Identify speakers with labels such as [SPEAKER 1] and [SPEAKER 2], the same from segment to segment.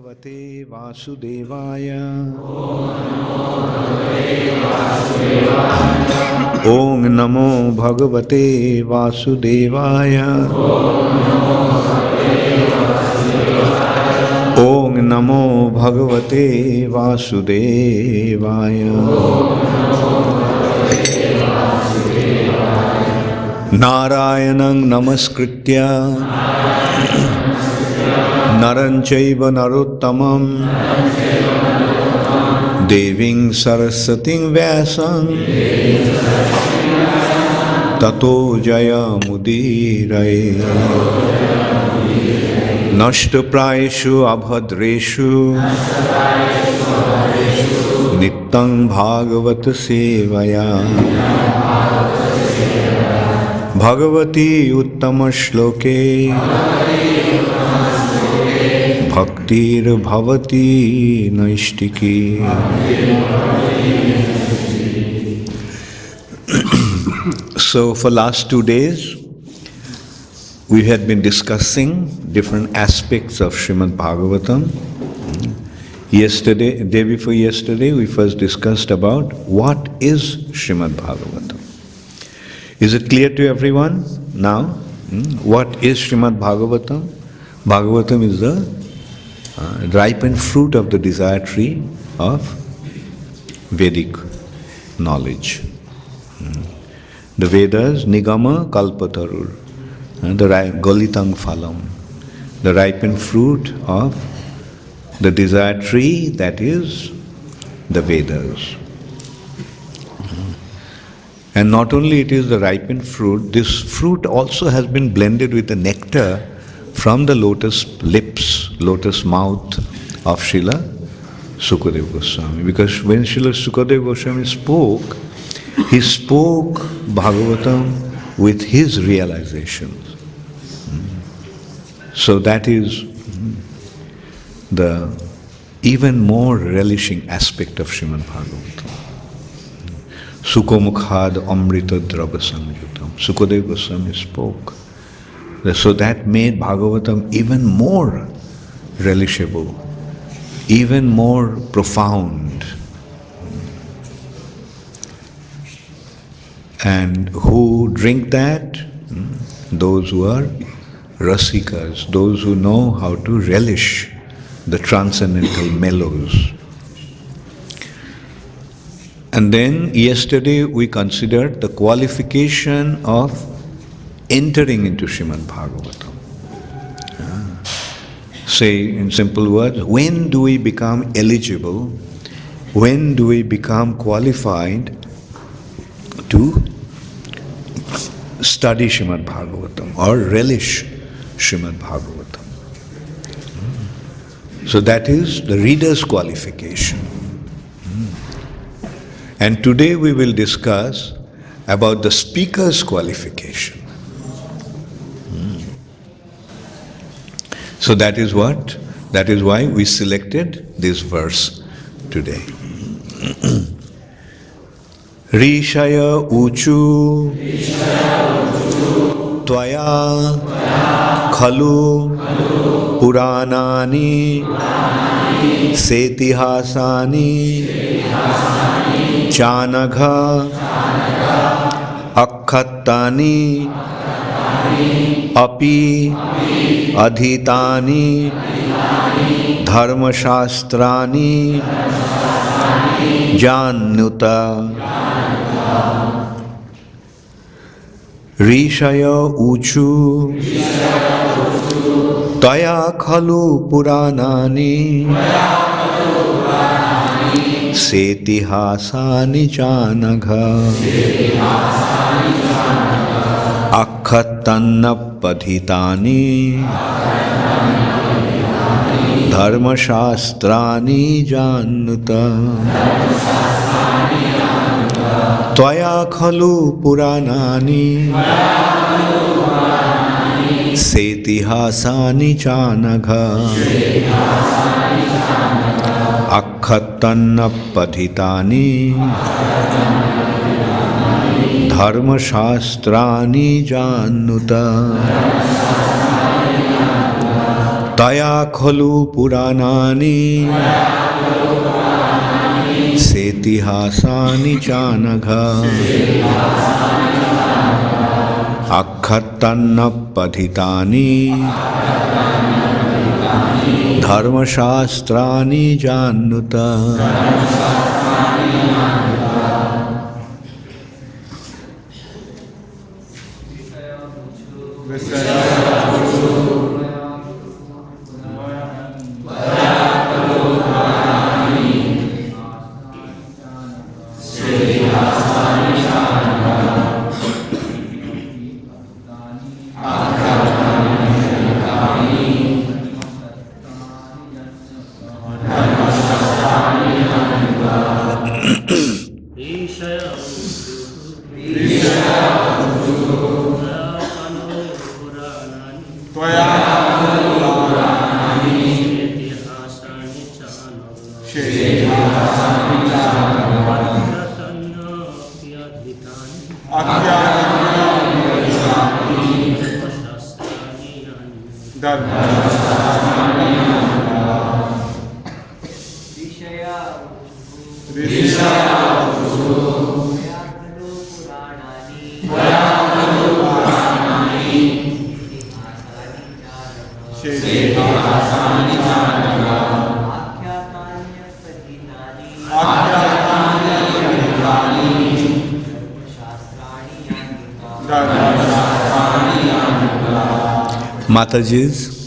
[SPEAKER 1] Bhagavate Vasudevaya. Om Namo Bhagavate Vasudevaya. Om Namo Bhagavate Vasudevaya. Narayanang Namaskritya Naranchaiva Narottamam Deving Sarasating Vyasam Tato Jaya Mudirai Nashtaprayeshu Abhadreshu Nittang Bhagavata Sevaya Bhagavati Uttama Shloke Bhaktir Bhavati Naishtiki. So for last 2 days, we had been discussing different aspects of Srimad Bhagavatam. Yesterday, day before yesterday, we first discussed about what is Srimad Bhagavatam. Is it clear to everyone now? What is Srimad Bhagavatam? Bhagavatam is the ripened fruit of the desire tree of Vedic knowledge. The Vedas, Nigama Kalpatarur, the Galitang Phalam, the ripened fruit of the desire tree that is the Vedas. And not only it is the ripened fruit, this fruit also has been blended with the nectar from the lotus lips, lotus mouth of Srila Sukadeva Goswami. Because when Srila Sukadeva Goswami spoke, he spoke Bhagavatam with his realizations. So that is the even more relishing aspect of Srimad Bhagavatam. Sukomukhad Amrita Drava Samyutam. Sukadeva Goswami spoke. So that made Bhagavatam even more relishable, even more profound. And who drink that? Those who are rasikas, those who know how to relish the transcendental mellows. And then yesterday we considered the qualification of entering into Srimad Bhagavatam. Say in simple words, when do we become eligible, when do we become qualified to study Srimad Bhagavatam or relish Srimad Bhagavatam? So that is the reader's qualification. And today we will discuss about the speaker's qualification. So that is what? That is why we selected this verse today. Rishaya Uchu Tvaya Khalu Puranani Setihasani Chanagha Akhattani Api Adhitani Dharmashastrani Jannuta Rishaya Uchu Taya Khalu Puranani Setihasani Janagha Akhatannapadhitani Dharmashastrani Jannuta Tvaya Khalu Puranani Setihasani Janagha Akhatannapadhitani Dharmashastrani Jannuta Taya kholu puranani setihasani chanagha akhatanna padhitani dharmashastrani jannuta. Mataji's.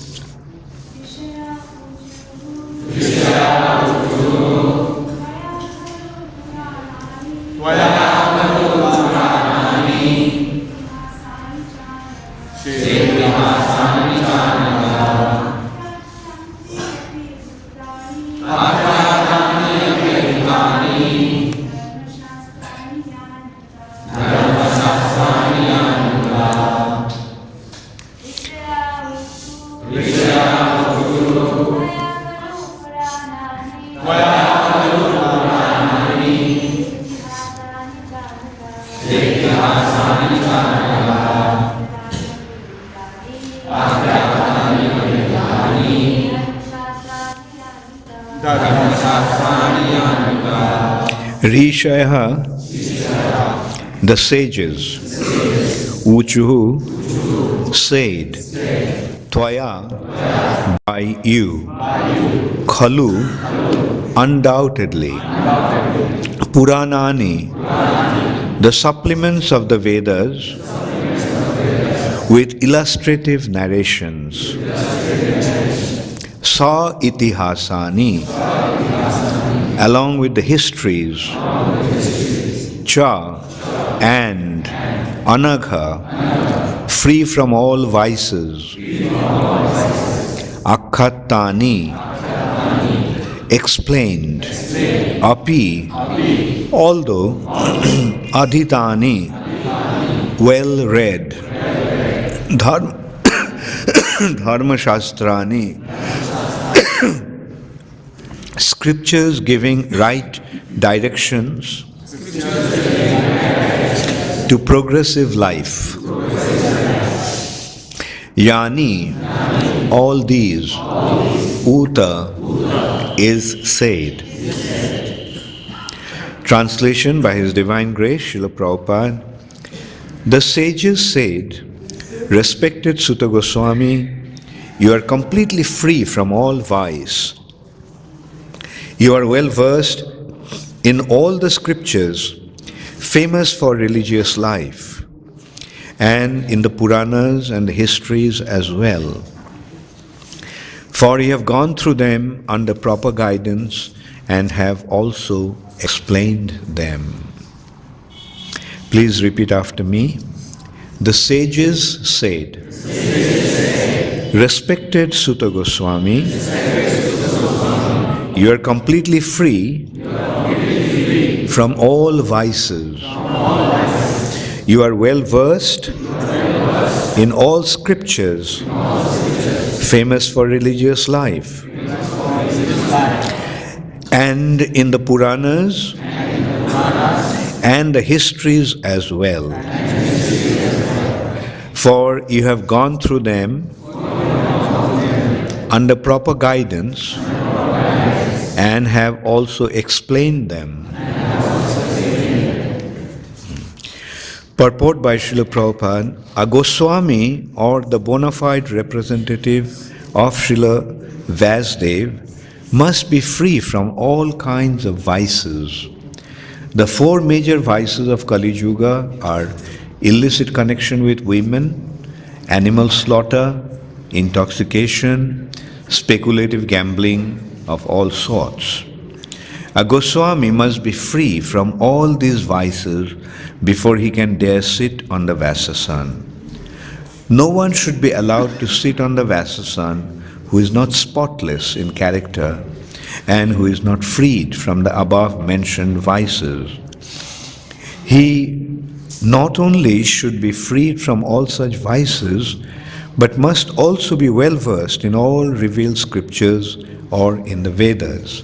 [SPEAKER 1] Rishaya, the sages, Ujj360P said, Tvaya, by you, Khalu, undoubtedly, Puranani, the supplements of the Vedas, with illustrative narrations, Sa itihasani, along with the histories, Cha and Anagha, free from all vices, Akhatani, explained, Api, although, Adhitani, well read, Dharmashastrani, scriptures giving right directions to progressive life. Yani, all these, Uta is said. Translation by His Divine Grace, Srila Prabhupada. The sages said, Respected Sutta Goswami, you are completely free from all vice. You are well versed in all the scriptures famous for religious life, and in the Puranas and the histories as well. For you have gone through them under proper guidance and have also explained them. Please repeat after me. The sages said, Respected Sutta Goswami, you are completely free from all vices. You are well versed in all scriptures famous for religious life, and in the Puranas and the histories as well. For you have gone through them under proper guidance and have also explained them. Purport by Srila Prabhupada, a Goswami or the bona fide representative of Srila Vasudev must be free from all kinds of vices. The four major vices of Kali Yuga are illicit connection with women, animal slaughter, intoxication, speculative gambling of all sorts. A Goswami must be free from all these vices before he can dare sit on the Vasasan. No one should be allowed to sit on the Vasasan who is not spotless in character and who is not freed from the above mentioned vices. He not only should be freed from all such vices, but must also be well versed in all revealed scriptures or in the Vedas.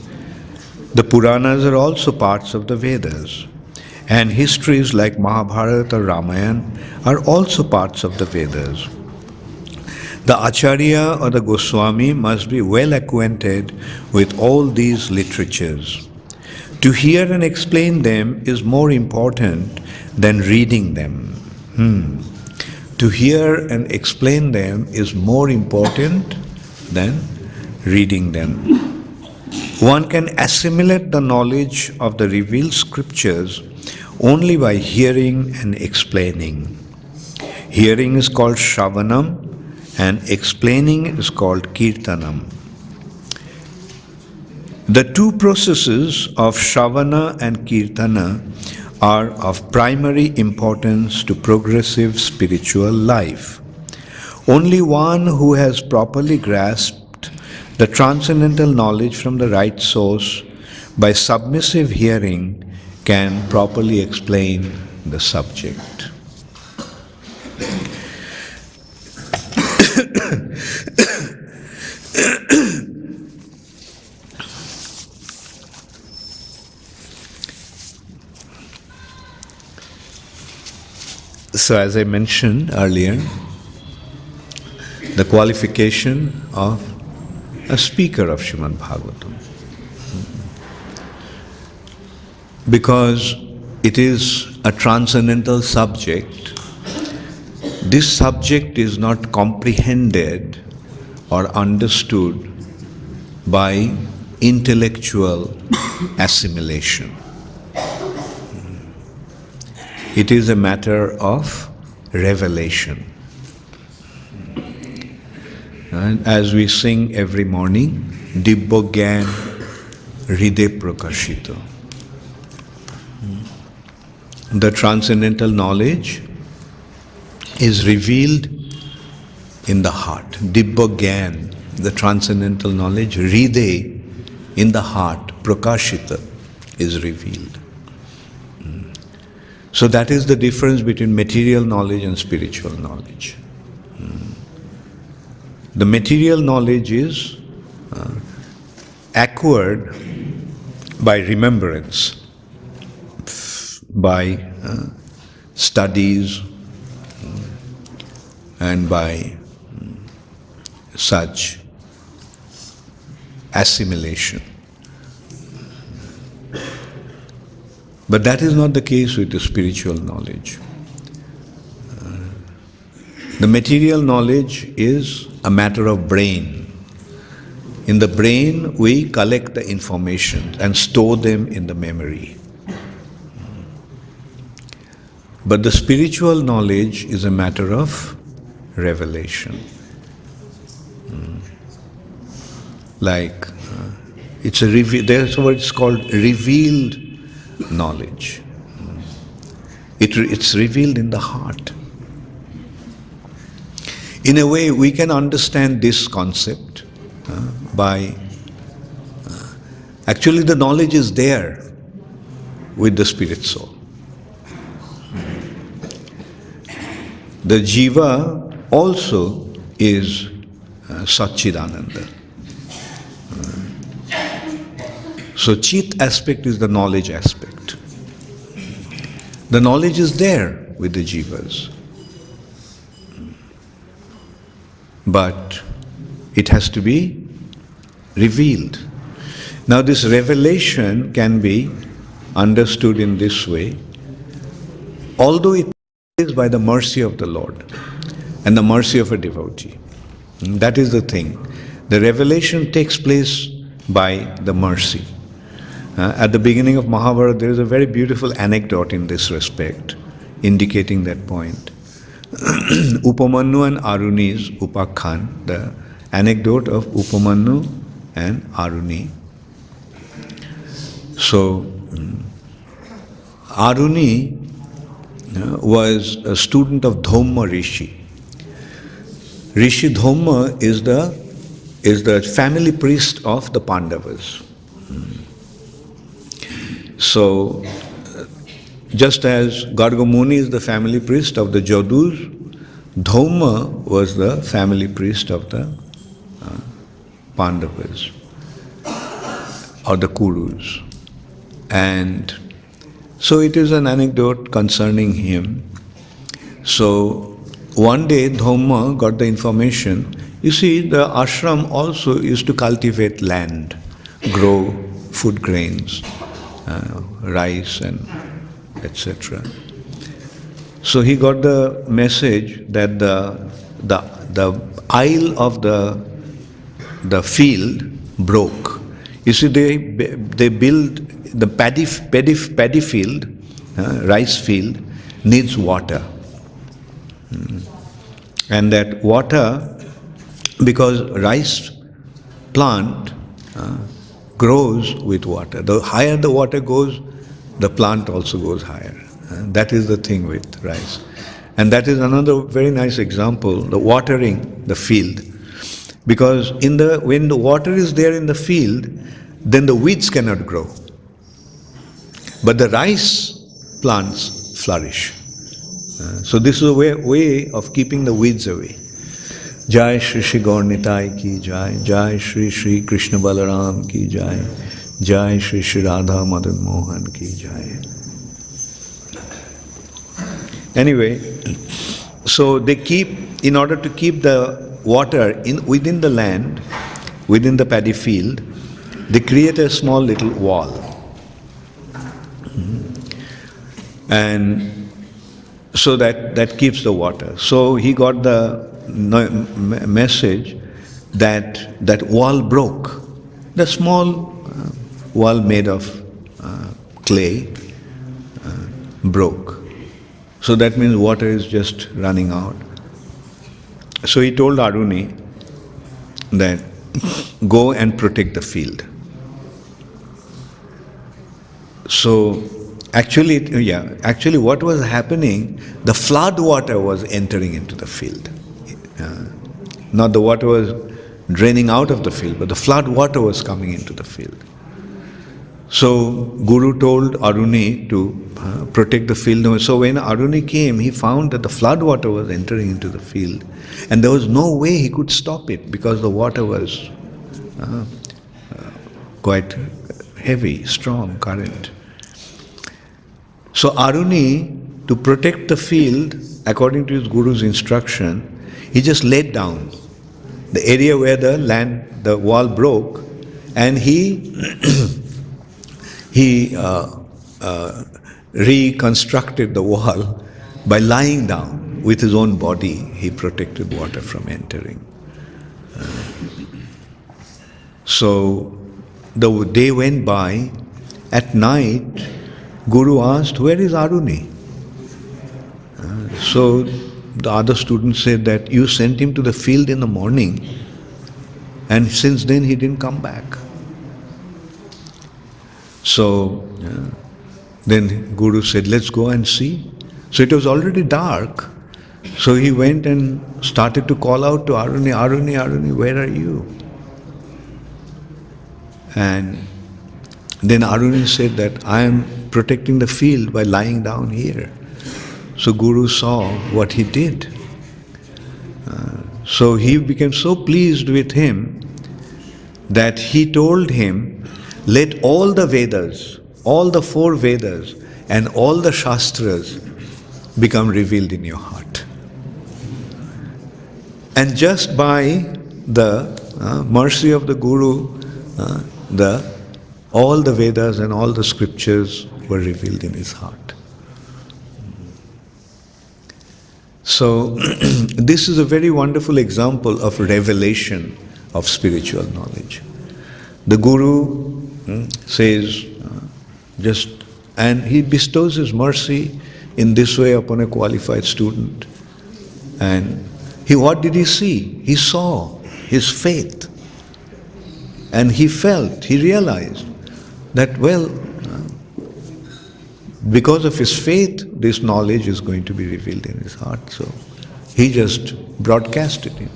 [SPEAKER 1] The Puranas are also parts of the Vedas, and histories like Mahabharata or Ramayana are also parts of the Vedas. The Acharya or the Goswami must be well acquainted with all these literatures. To hear and explain them is more important than reading them. To hear and explain them is more important than reading them. One can assimilate the knowledge of the revealed scriptures only by hearing and explaining. Hearing is called Shravanam and explaining is called Kirtanam. The two processes of Shravana and Kirtana are of primary importance to progressive spiritual life. Only one who has properly grasped the transcendental knowledge from the right source by submissive hearing can properly explain the subject. So as I mentioned earlier, the qualification of a speaker of Srimad Bhagavatam. Because it is a transcendental subject, this subject is not comprehended or understood by intellectual assimilation. It is a matter of revelation. And as we sing every morning, Dibbo Gyan Hriday Prakashito. The transcendental knowledge is revealed in the heart. Dibbo Gyan, the transcendental knowledge, Hriday, in the heart, Prakashita, is revealed. So that is the difference between material knowledge and spiritual knowledge. The material knowledge is acquired by remembrance, by studies, and by such assimilation. But that is not the case with the spiritual knowledge. The material knowledge is a matter of brain. In the brain, we collect the information and store them in the memory. But the spiritual knowledge is a matter of revelation. Like, that's what it's called, revealed knowledge. It's revealed in the heart. In a way, we can understand this concept by... actually, the knowledge is there with the spirit soul. The jiva also is Satchidananda. So Chit aspect is the knowledge aspect. The knowledge is there with the jivas. But it has to be revealed. Now this revelation can be understood in this way, although it is by the mercy of the Lord and the mercy of a devotee. That is the thing. The revelation takes place by the mercy. At the beginning of Mahabharata, there is a very beautiful anecdote in this respect, indicating that point. Upamanyu and Aruni's Upakhan, the anecdote of Upamanyu and Aruni. So, Aruni was a student of Dhamma Rishi. Rishi Dhamma is the family priest of the Pandavas. So, just as Garga Muni is the family priest of the Jadus, Dhamma was the family priest of the Pandavas or the Kurus. And so it is an anecdote concerning him. So one day Dhamma got the information. You see, the ashram also used to cultivate land, grow food grains, rice and etc. So he got the message that the aisle of the field broke. You see, they build the paddy field, rice field needs water, and that water, because rice plant grows with water. The higher the water goes, the plant also goes higher. That is the thing with rice. And that is another very nice example, the watering the field. Because when the water is there in the field, then the weeds cannot grow. But the rice plants flourish. So this is a way of keeping the weeds away. Jai Shri Shri Gaur Nitai ki Jai, Jai Shri Shri Krishna Balaram ki Jai, Jai Shri Shri Radha Madan Mohan ki Jai. Anyway, so they in order to keep the water within the land, within the paddy field, they create a small little wall. And so that keeps the water. So he got the message that wall broke. The small wall made of clay broke. So that means water is just running out. So he told Aruni that go and protect the field. So actually what was happening, the flood water was entering into the field. Not the water was draining out of the field, but the flood water was coming into the field. So Guru told Aruni to protect the field. So when Aruni came, he found that the flood water was entering into the field, and there was no way he could stop it because the water was quite heavy, strong current. So Aruni, to protect the field, according to his Guru's instruction, he just laid down the area where the wall broke, and he reconstructed the wall by lying down with his own body. He protected water from entering. So the day went by. At night, Guru asked, "Where is Aruni?" So the other students said that you sent him to the field in the morning, and since then he didn't come back. So then Guru said, "Let's go and see." So it was already dark. So he went and started to call out to Aruni, "Aruni, Aruni, where are you?" And then Aruni said that, "I am protecting the field by lying down here." So Guru saw what he did. So he became so pleased with him that he told him, "Let all the Vedas, all the 4 Vedas and all the Shastras become revealed in your heart." And just by the mercy of the Guru, all the Vedas and all the scriptures were revealed in his heart. So, this is a very wonderful example of revelation of spiritual knowledge. The Guru says, and he bestows his mercy in this way upon a qualified student. And what did he see? He saw his faith. And he realized that, because of his faith, this knowledge is going to be revealed in his heart. So he just broadcasted it.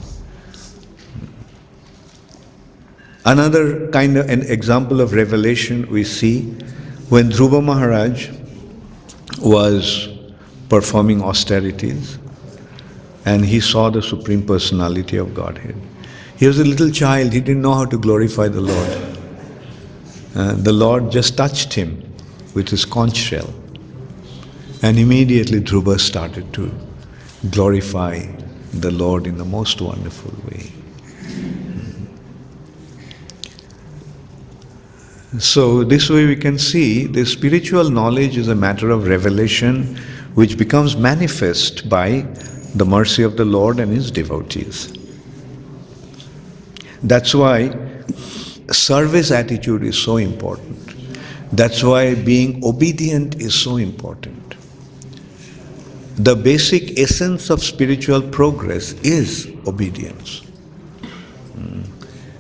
[SPEAKER 1] Another kind of an example of revelation we see when Dhruva Maharaj was performing austerities and he saw the Supreme Personality of Godhead. He was a little child, he didn't know how to glorify the Lord. The Lord just touched him with his conch shell. And immediately Dhruva started to glorify the Lord in the most wonderful way. So this way we can see the spiritual knowledge is a matter of revelation which becomes manifest by the mercy of the Lord and His devotees. That's why service attitude is so important. That's why being obedient is so important. The basic essence of spiritual progress is obedience.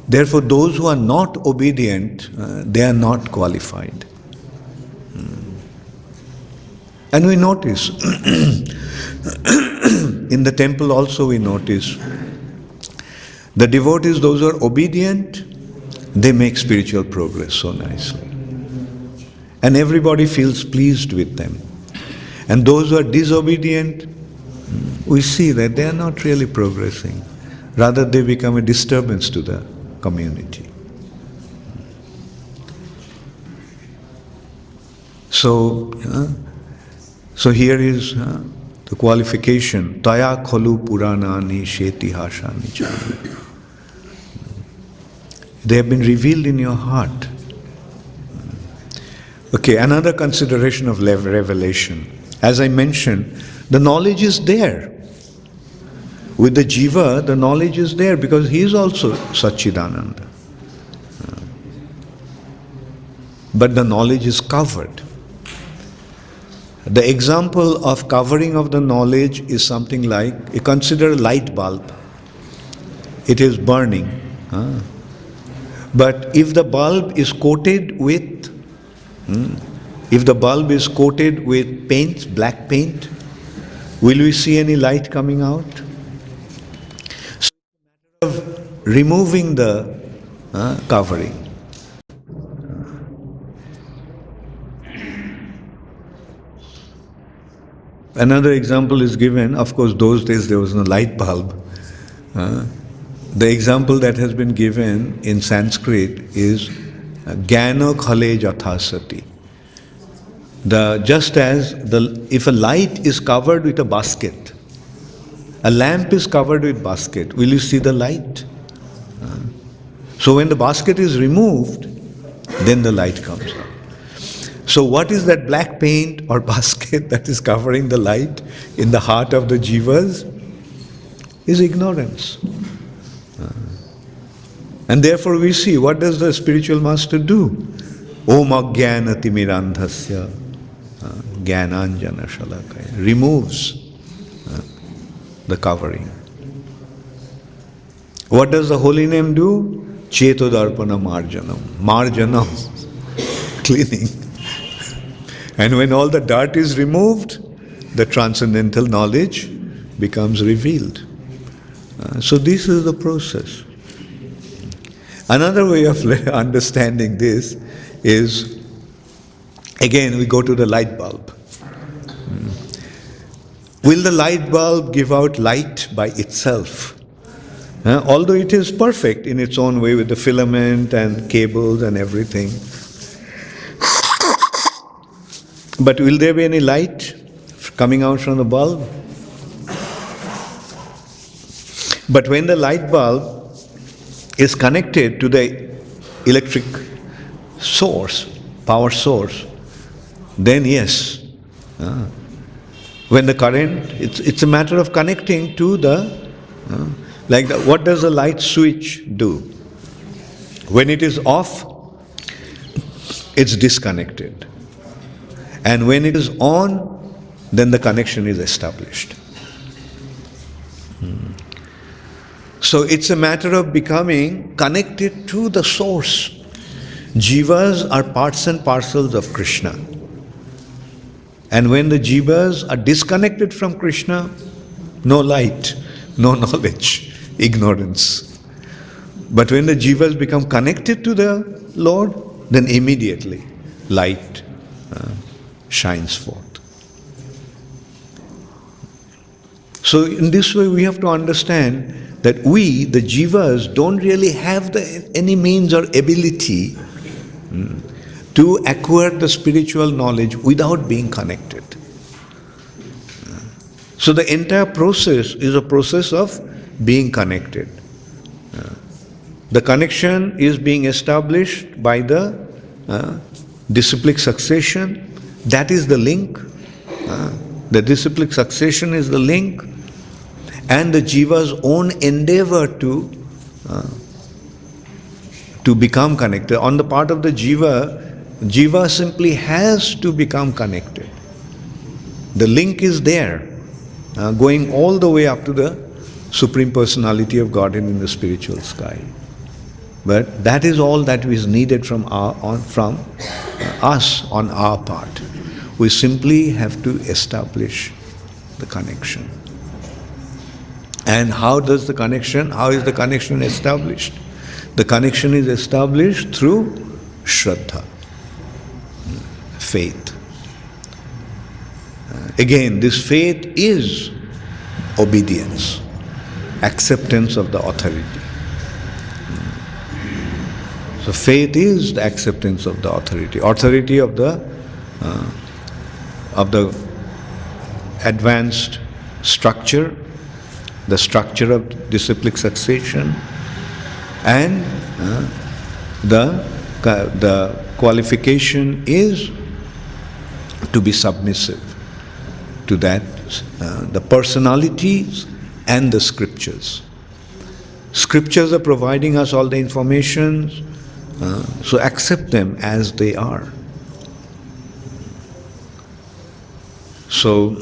[SPEAKER 1] Therefore, those who are not obedient, they are not qualified. And we notice, in the temple also we notice, the devotees, those who are obedient, they make spiritual progress so nicely. And everybody feels pleased with them. And those who are disobedient, we see that they are not really progressing. Rather, they become a disturbance to the community. So here is the qualification. Taya kholu puranani shetihashani chanu. They have been revealed in your heart. Okay, another consideration of revelation. As I mentioned, the knowledge is there. With the jiva, the knowledge is there because he is also Satchidananda. But the knowledge is covered. The example of covering of the knowledge is something like, you consider a light bulb. It is burning. But if the bulb is coated with paint, black paint, will we see any light coming out? So it's a matter of removing the covering. Another example is given, of course those days there was no light bulb. The example that has been given in Sanskrit is Jnana khale jathasati. Just as if a light is covered with a basket, a lamp is covered with basket, will you see the light? So when the basket is removed, then the light comes out. So what is that black paint or basket that is covering the light in the heart of the jivas? Is ignorance. And therefore we see, what does the spiritual master do? Om ajnanati mirandhasya jnananjana shalakaya. Removes the covering. What does the holy name do? Chetodarpana marjanam. Marjanam. Cleaning. And when all the dirt is removed, the transcendental knowledge becomes revealed. So this is the process. Another way of understanding this is, again we go to the light bulb. Will the light bulb give out light by itself? Although it is perfect in its own way with the filament and cables and everything. But will there be any light coming out from the bulb? But when the light bulb is connected to the electric source, power source, then yes. When the current, it's a matter of connecting to the, what does the light switch do? When it is off, it's disconnected. And when it is on, then the connection is established. So it's a matter of becoming connected to the source. Jivas are parts and parcels of Krishna. And when the jivas are disconnected from Krishna, no light, no knowledge, ignorance. But when the jivas become connected to the Lord, then immediately light shines forth. So in this way we have to understand that we, the jivas, don't really have any means or ability to acquire the spiritual knowledge without being connected. So the entire process is a process of being connected. The connection is being established by the disciplic succession. That is the link. The disciplic succession is the link. And the jiva's own endeavor to become connected. On the part of the jiva simply has to become connected. The link is there, going all the way up to the Supreme Personality of Godhead in the spiritual sky. But that is all that is needed from us on our part. We simply have to establish the connection. And how is the connection established? The connection is established through Shraddha, faith. Again, this faith is obedience, acceptance of the authority. So faith is the acceptance of the authority of the advanced structure, the structure of disciplic succession, and the qualification is to be submissive to that, the personalities and the scriptures. Scriptures are providing us all the information, so accept them as they are. So,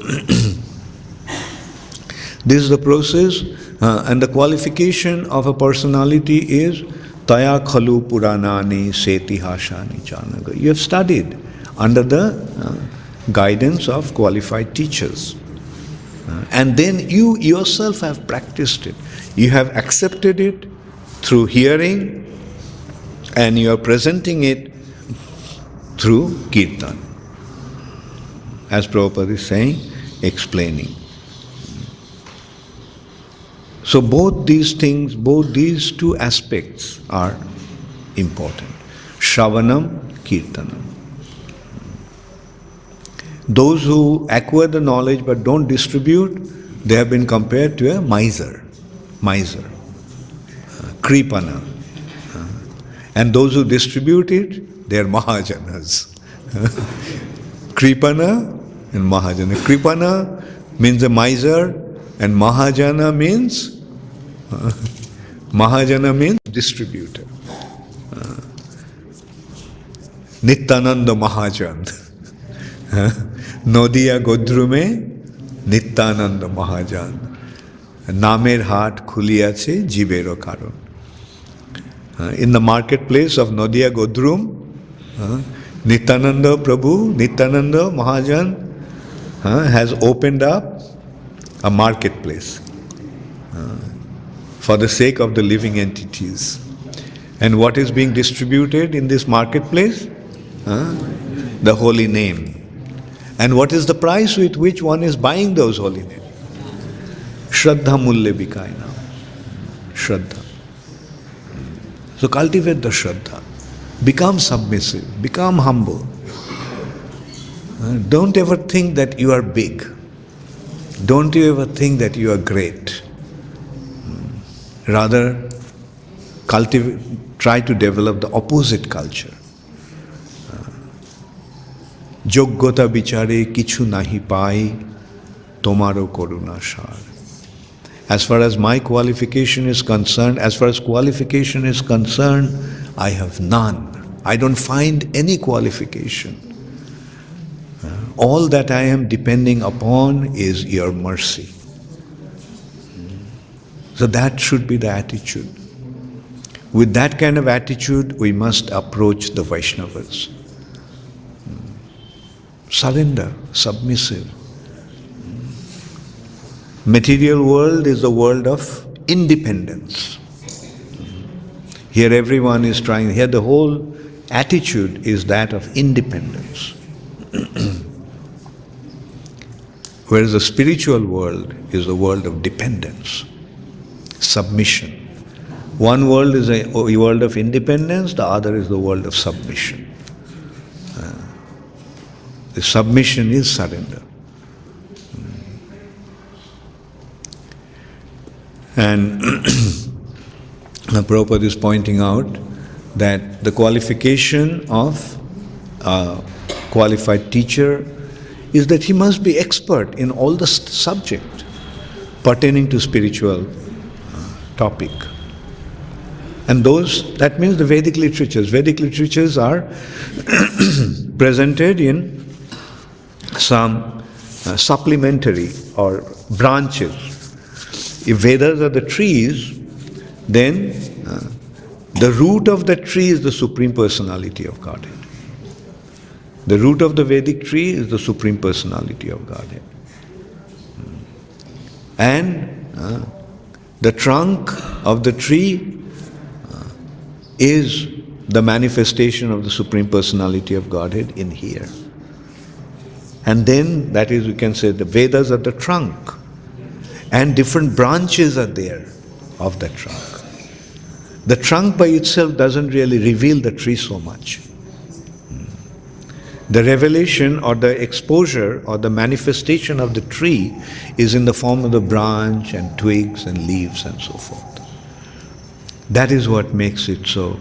[SPEAKER 1] this is the process, and the qualification of a personality is Taya Khalu Puranani Setihashani Chanaga. You have studied under the guidance of qualified teachers. And then you yourself have practiced it. You have accepted it through hearing, and you are presenting it through kirtan. As Prabhupada is saying, explaining. So both these things, both these two aspects are important. Shravanam, Kirtanam. Those who acquire the knowledge but don't distribute, they have been compared to a miser, Kripana. And those who distribute it, they are Mahajanas. Kripana and Mahajana. Kripana means a miser, and Mahajana means distributor. Nityananda Mahajan. Nodiya Godrume Nityananda Mahajan. Namer Hat Khuliyache Jibero Karon. In the marketplace of Nodiya Godrum, Nityananda Prabhu, Nityananda Mahajan has opened up a marketplace for the sake of the living entities. And what is being distributed in this marketplace? The holy name. And what is the price with which one is buying those holy names? Shraddha Mulya Bikai now. Shraddha. So cultivate the Shraddha. Become submissive. Become humble. Don't ever think that you are big. Don't you ever think that you are great. Rather, try to develop the opposite culture. Yogyata bichare kichu nahi pai, tomaro koruna shar. As far as my qualification is concerned, I have none. I don't find any qualification. All that I am depending upon is your mercy. So that should be the attitude. With that kind of attitude, we must approach the Vaishnavas. Surrender, submissive. Material world is the world of independence. Here everyone is trying, here the whole attitude is that of independence. Whereas the spiritual world is the world of dependence, submission. One world is a world of independence, the other is the world of submission. The submission is surrender. And Prabhupada is pointing out that the qualification of a qualified teacher is that he must be expert in all the subject pertaining to spiritual topic. And that means the Vedic literatures. Vedic literatures are presented in some supplementary or branches. If Vedas are the trees, then the root of the tree is the Supreme Personality of Godhead. The root of the Vedic tree is the Supreme Personality of Godhead. And the trunk of the tree is the manifestation of the Supreme Personality of Godhead in here. And then, that is, we can say, the Vedas are the trunk. And different branches are there of the trunk. The trunk by itself doesn't really reveal the tree so much. The revelation or the exposure or the manifestation of the tree is in the form of the branch and twigs and leaves and so forth. That is what makes it so,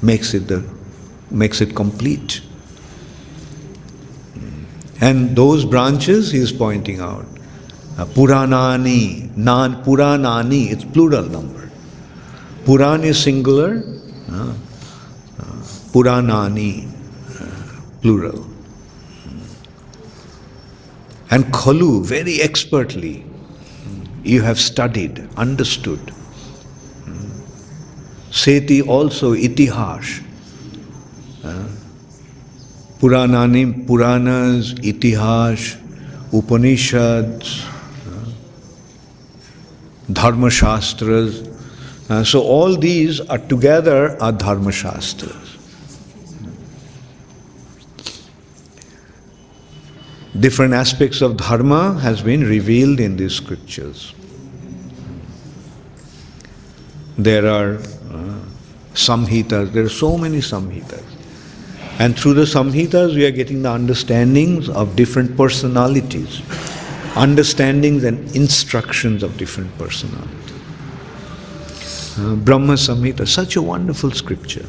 [SPEAKER 1] makes it complete. And those branches he is pointing out. Puranani, Puranani, it's plural number. Puran is singular, Puranani, plural. And Khalu, very expertly, you have studied, understood. Seti also, Itihash. Puranani, Puranas, Itihash, Upanishads, Dharma Shastras. So all these are together are Dharma Shastras. Different aspects of Dharma has been revealed in these scriptures. There are Samhitas, there are so many Samhitas. And through the Samhitas we are getting the understandings of different personalities, understandings and instructions of different personalities. Brahma Samhita, such a wonderful scripture.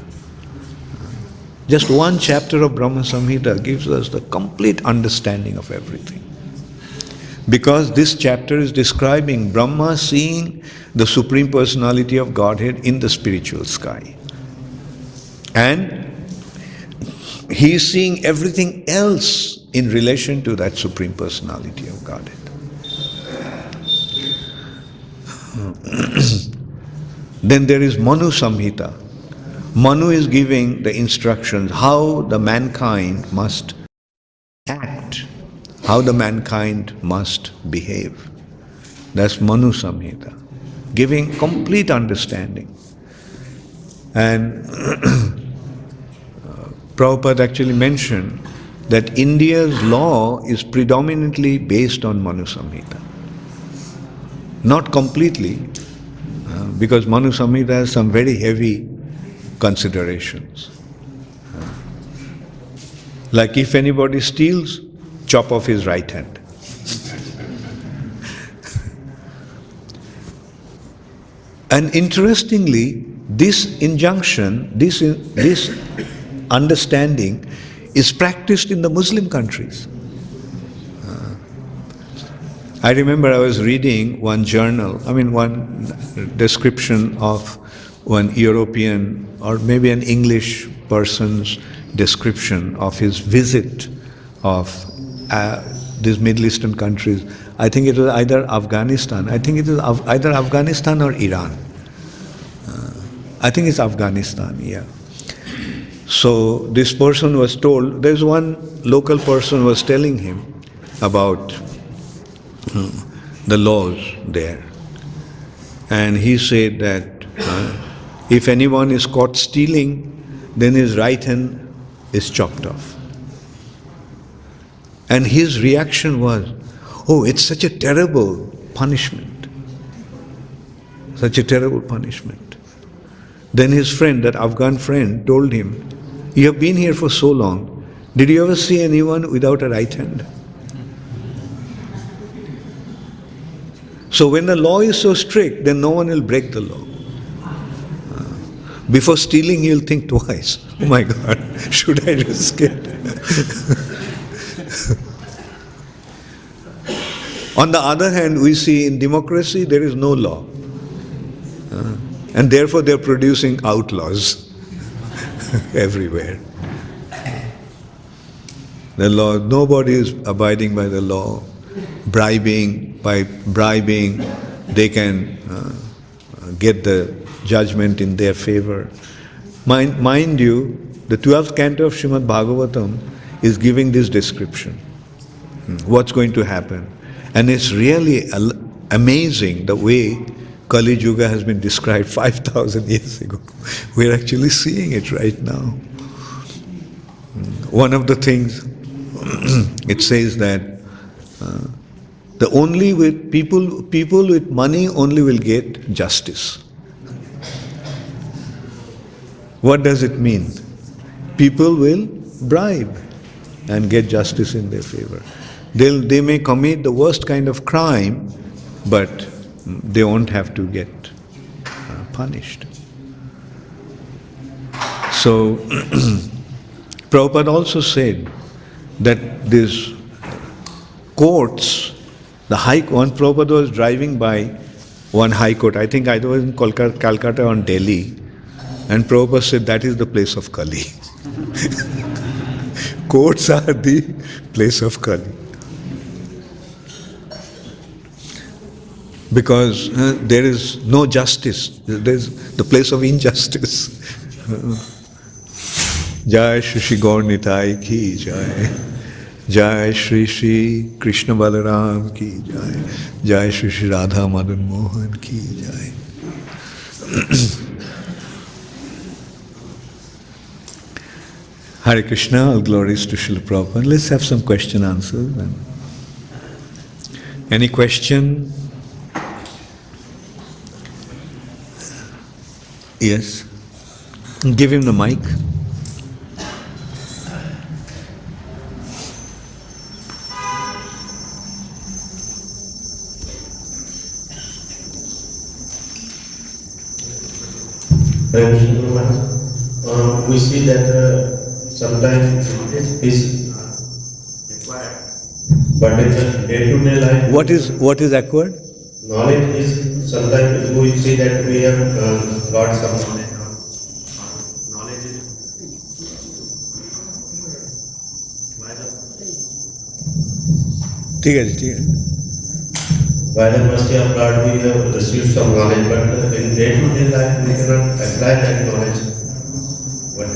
[SPEAKER 1] Just one chapter of Brahma Samhita gives us the complete understanding of everything. Because this chapter is describing Brahma seeing the Supreme Personality of Godhead in the spiritual sky. And he is seeing everything else in relation to that Supreme Personality of Godhead. Then there is Manu Samhita. Manu is giving the instructions how the mankind must act, how the mankind must behave. That's Manu Samhita, giving complete understanding. And Prabhupada actually mentioned that India's law is predominantly based on Manu Samhita. Not completely, because Manu Samhita has some very heavy considerations. Like if anybody steals, chop off his right hand. And interestingly, this injunction, this understanding is practiced in the Muslim countries. I remember I was reading one journal, one description of one European or maybe an English person's description of his visit of these Middle Eastern countries. I think it was either Afghanistan. I think it is either Afghanistan or Iran. I think it's Afghanistan, yeah. So this person was told, there's one local person was telling him about the laws there. And he said that if anyone is caught stealing, then his right hand is chopped off. And his reaction was, oh, it's such a terrible punishment. Such a terrible punishment. Then his friend, that Afghan friend, told him, you have been here for so long, did you ever see anyone without a right hand? So when the law is so strict, then no one will break the law. Before stealing, you'll think twice. Oh my God, should I risk it? On the other hand, we see in democracy there is no law. And therefore they're producing outlaws everywhere. The law, nobody is abiding by the law. By bribing, they can get the judgment in their favor. Mind you, the 12th canto of Srimad Bhagavatam is giving this description. What's going to happen? And it's really amazing the way Kali Yuga has been described 5,000 years ago. We're actually seeing it right now. One of the things, it says that people with money only will get justice. What does it mean? People will bribe and get justice in their favor. They may commit the worst kind of crime, but they won't have to get punished. So, Prabhupada also said that these courts, one Prabhupada was driving by one high court, I think either was in Calcutta or Delhi, and Prabhupada said that is the place of Kali. Courts are the place of Kali. Because there is no justice, there is the place of injustice. Jai Shri Gaur Nitai ki Jai. Jai Shri Shri Krishna Balaram ki Jai. Jai Shri Shri Radha Madan Mohan ki Jai. Hare Krishna, all glories to Srila Prabhupada. Let's have some question answers. Any question? Yes. Give him the mic.
[SPEAKER 2] We see that sometimes it is required, but in the day-to-day life,
[SPEAKER 1] What is acquired?
[SPEAKER 2] knowledge is sometimes we see that we have got some knowledge. Knowledge is by the mercy of God we have received some knowledge, but in day-to-day life we cannot apply that knowledge. What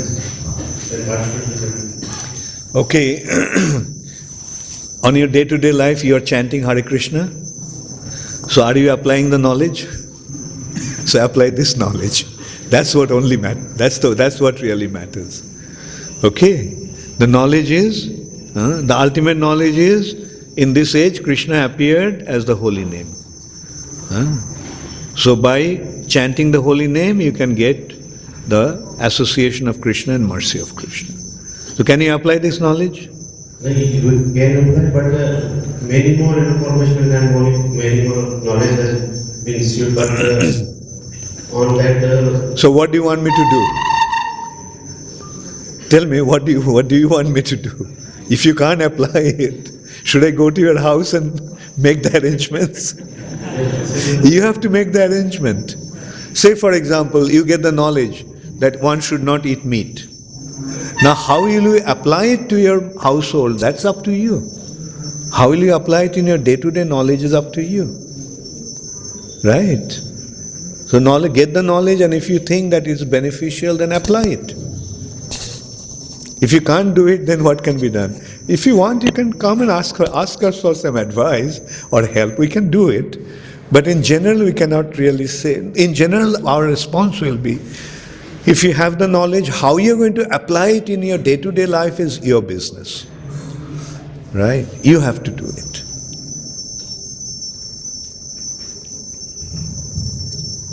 [SPEAKER 2] should we do?
[SPEAKER 1] Okay. On your day-to-day life you are chanting Hare Krishna. So are you applying the knowledge? So apply this knowledge. That's what only matters. That's what really matters. Okay. The knowledge is, the ultimate knowledge is, in this age Krishna appeared as the holy name. So by chanting the holy name you can get the association of Krishna and mercy of Krishna. So can you apply this knowledge?
[SPEAKER 2] We can apply, but many more information and many more knowledge has been received, but on that.
[SPEAKER 1] So what do you want me to do? Tell me, what do you want me to do? If you can't apply it, should I go to your house and make the arrangements? You have to make the arrangement. Say, for example, you get the knowledge that one should not eat meat. Now, how will you apply it to your household? That's up to you. How will you apply it in your day-to-day knowledge is up to you. Right? So get the knowledge, and if you think that it's beneficial, then apply it. If you can't do it, then what can be done? If you want, you can come and ask us for some advice or help. We can do it. But in general, we cannot really say. In general, our response will be, if you have the knowledge, how you're going to apply it in your day-to-day life is your business. Right? You have to do it.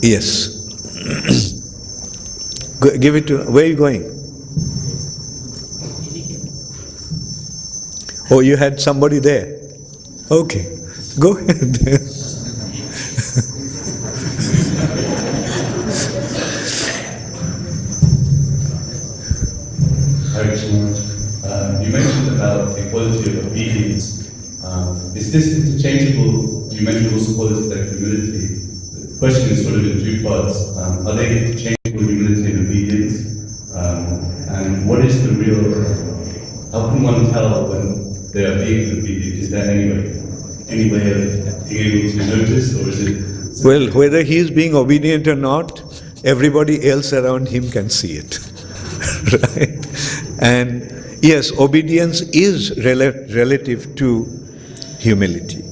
[SPEAKER 1] Yes. Give it to, where are you going? Oh, you had somebody there? Okay. Go ahead.
[SPEAKER 3] You mentioned about the quality of obedience. Is this interchangeable? You mentioned also qualities like humility. The question is sort of in two parts. Are they interchangeable, humility and obedience? And what is the real, how can one tell when they are being obedient? Is there any way of being able to notice, or is it?
[SPEAKER 1] Well, whether he is being obedient or not, everybody else around him can see it. Right? And yes, obedience is relative to humility.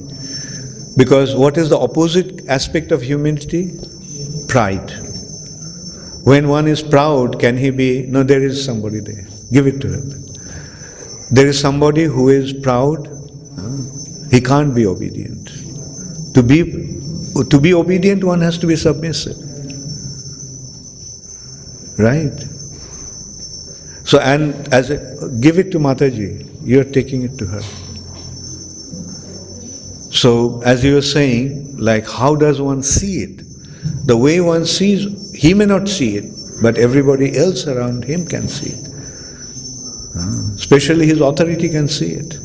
[SPEAKER 1] Because what is the opposite aspect of humility? Pride. When one is proud, can he be, no, there is somebody there. Give it to him. There is somebody who is proud, he can't be obedient. To be obedient, one has to be submissive. Right? So, and give it to Mataji, you are taking it to her. So, as you were saying, like, how does one see it? The way one sees, he may not see it, but everybody else around him can see it. Especially his authority can see it.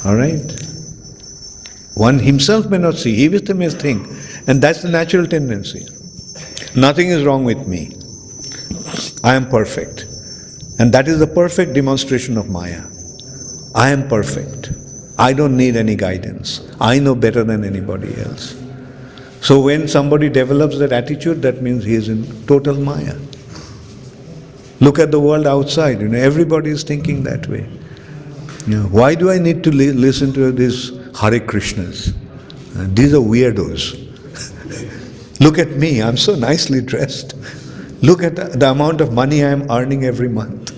[SPEAKER 1] All right? One himself may not see, he with him may think, and that's the natural tendency. Nothing is wrong with me. I am perfect. And that is the perfect demonstration of Maya. I am perfect. I don't need any guidance. I know better than anybody else. So when somebody develops that attitude, that means he is in total Maya. Look at the world outside, everybody is thinking that way. Why do I need to listen to these Hare Krishnas? These are weirdos. Look at me, I'm so nicely dressed. Look at the amount of money I am earning every month.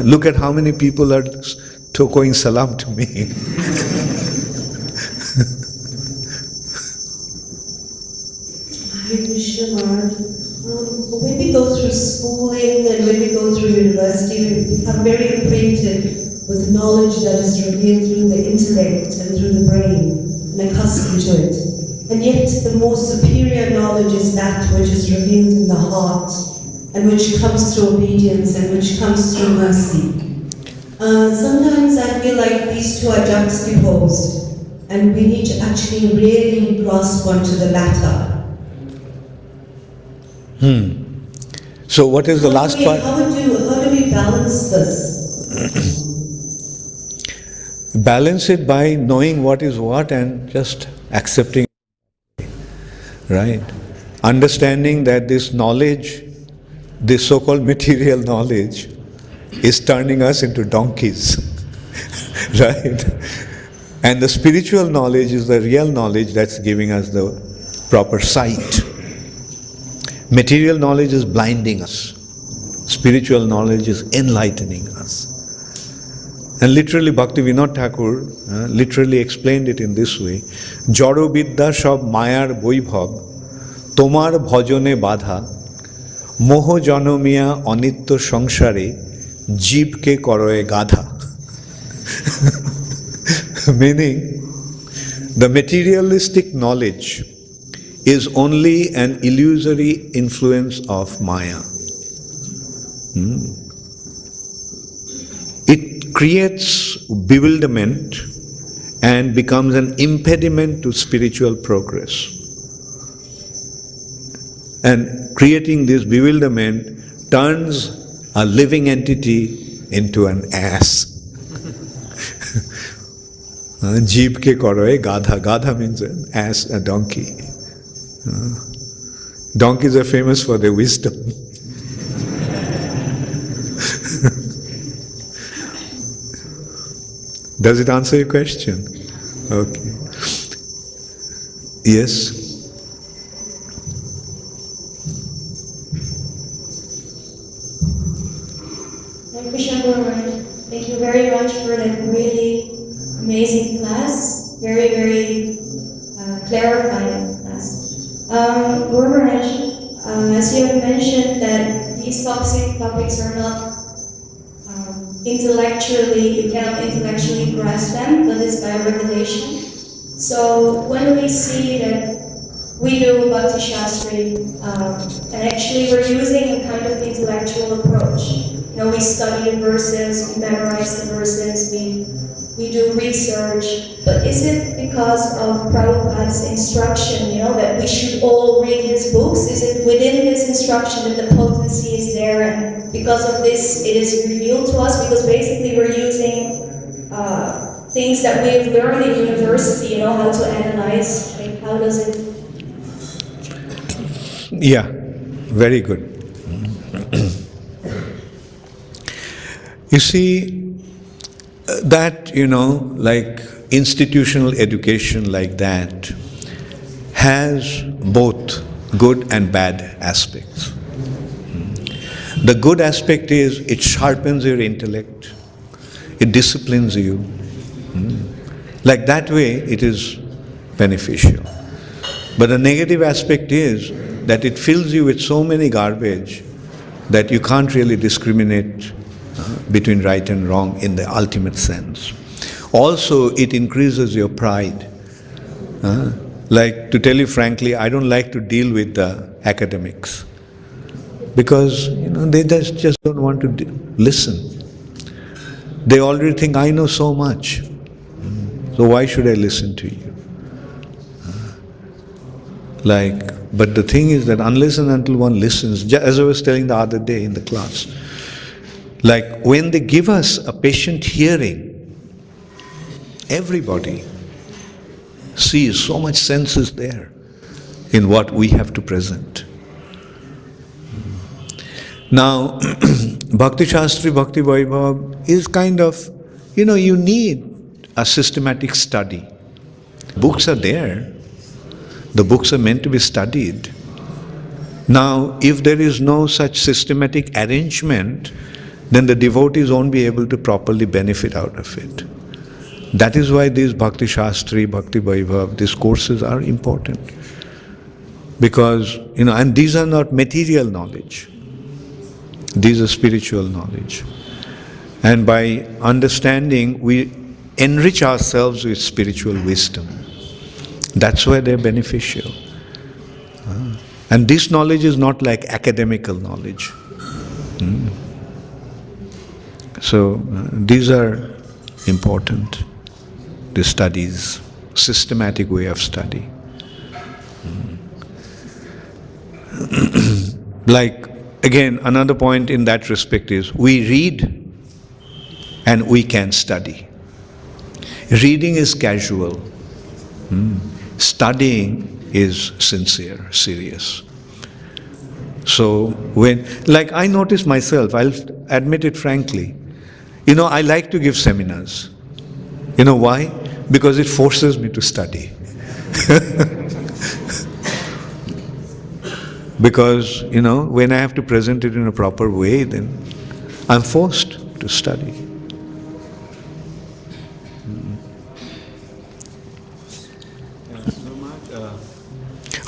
[SPEAKER 1] Look at how many people are going salam to me.
[SPEAKER 4] Hare Krishna Maharaj. When we go through schooling and when we go through university, we become very acquainted with knowledge that is revealed through the intellect and through the brain, and accustomed to it. And yet the most superior knowledge is that which is revealed in the heart, and which comes through obedience, and which comes through mercy. Sometimes I feel like these two are juxtaposed, and we need to actually really grasp onto the latter.
[SPEAKER 1] So what is the last part?
[SPEAKER 4] How do we balance this?
[SPEAKER 1] Balance it by knowing what is what and just accepting. Right? Understanding that this knowledge, this so-called material knowledge, is turning us into donkeys. Right? And the spiritual knowledge is the real knowledge that's giving us the proper sight. Material knowledge is blinding us. Spiritual knowledge is enlightening us. And literally, Bhaktivinoda Thakur literally explained it in this way: Jaro Vidya shab mayar boibhav, tomar bhajone badha, moho janomiya anitya samsare, jeevke koroe gadha. Meaning, the materialistic knowledge is only an illusory influence of Maya. It creates bewilderment and becomes an impediment to spiritual progress. And creating this bewilderment turns a living entity into an ass. Jeep ke koroe gadha. Gadha means an ass, a donkey. Donkeys are famous for their wisdom. Does it answer your question? Okay. Yes?
[SPEAKER 5] Thank you very much for that really amazing class. Very, very clarifying class. Guru Maharaj, as you have mentioned that these topics are not intellectually, you cannot intellectually grasp them, but it's by revelation. So when we see that we do Bhakti Shastri, and actually we're using a kind of intellectual approach. You know, we study the verses, we memorize the verses, we do research, but is it because of Prabhupada's instruction, you know, that we should all read his books? Is it within his instruction that the potency is there, and because of this it is revealed to us? Because basically we're using things that we've learned in university, you know, how to analyze, like how does it...
[SPEAKER 1] Yeah, very good. You see, that, you know, like institutional education like that has both good and bad aspects. The good aspect is it sharpens your intellect, it disciplines you. Like that way it is beneficial. But the negative aspect is that it fills you with so many garbage that you can't really discriminate between right and wrong in the ultimate sense. Also, it increases your pride. Like, to tell you frankly, I don't like to deal with the academics because, you know, they just don't want to listen. They already think, I know so much, so why should I listen to you? But the thing is that unless and until one listens, as I was telling the other day in the class, like when they give us a patient hearing, everybody sees so much sense is there in what we have to present. Now, Bhakti Shastri, Bhakti Vaibhav is kind of, you know, you need a systematic study. Books are there. The books are meant to be studied. Now, if there is no such systematic arrangement, then the devotees won't be able to properly benefit out of it. That is why these Bhakti Shastri, Bhakti Vaibhav, these courses are important. Because, you know, and these are not material knowledge. These are spiritual knowledge. And by understanding, we enrich ourselves with spiritual wisdom. That's why they're beneficial. And this knowledge is not like academical knowledge. So these are important, the studies, systematic way of study. Like, again, another point in that respect is we read and we can study. Reading is casual. Studying is sincere, serious. So when, like I notice myself, I'll admit it frankly, you know, I like to give seminars. You know why? Because it forces me to study. Because, you know, when I have to present it in a proper way, then I'm forced to study.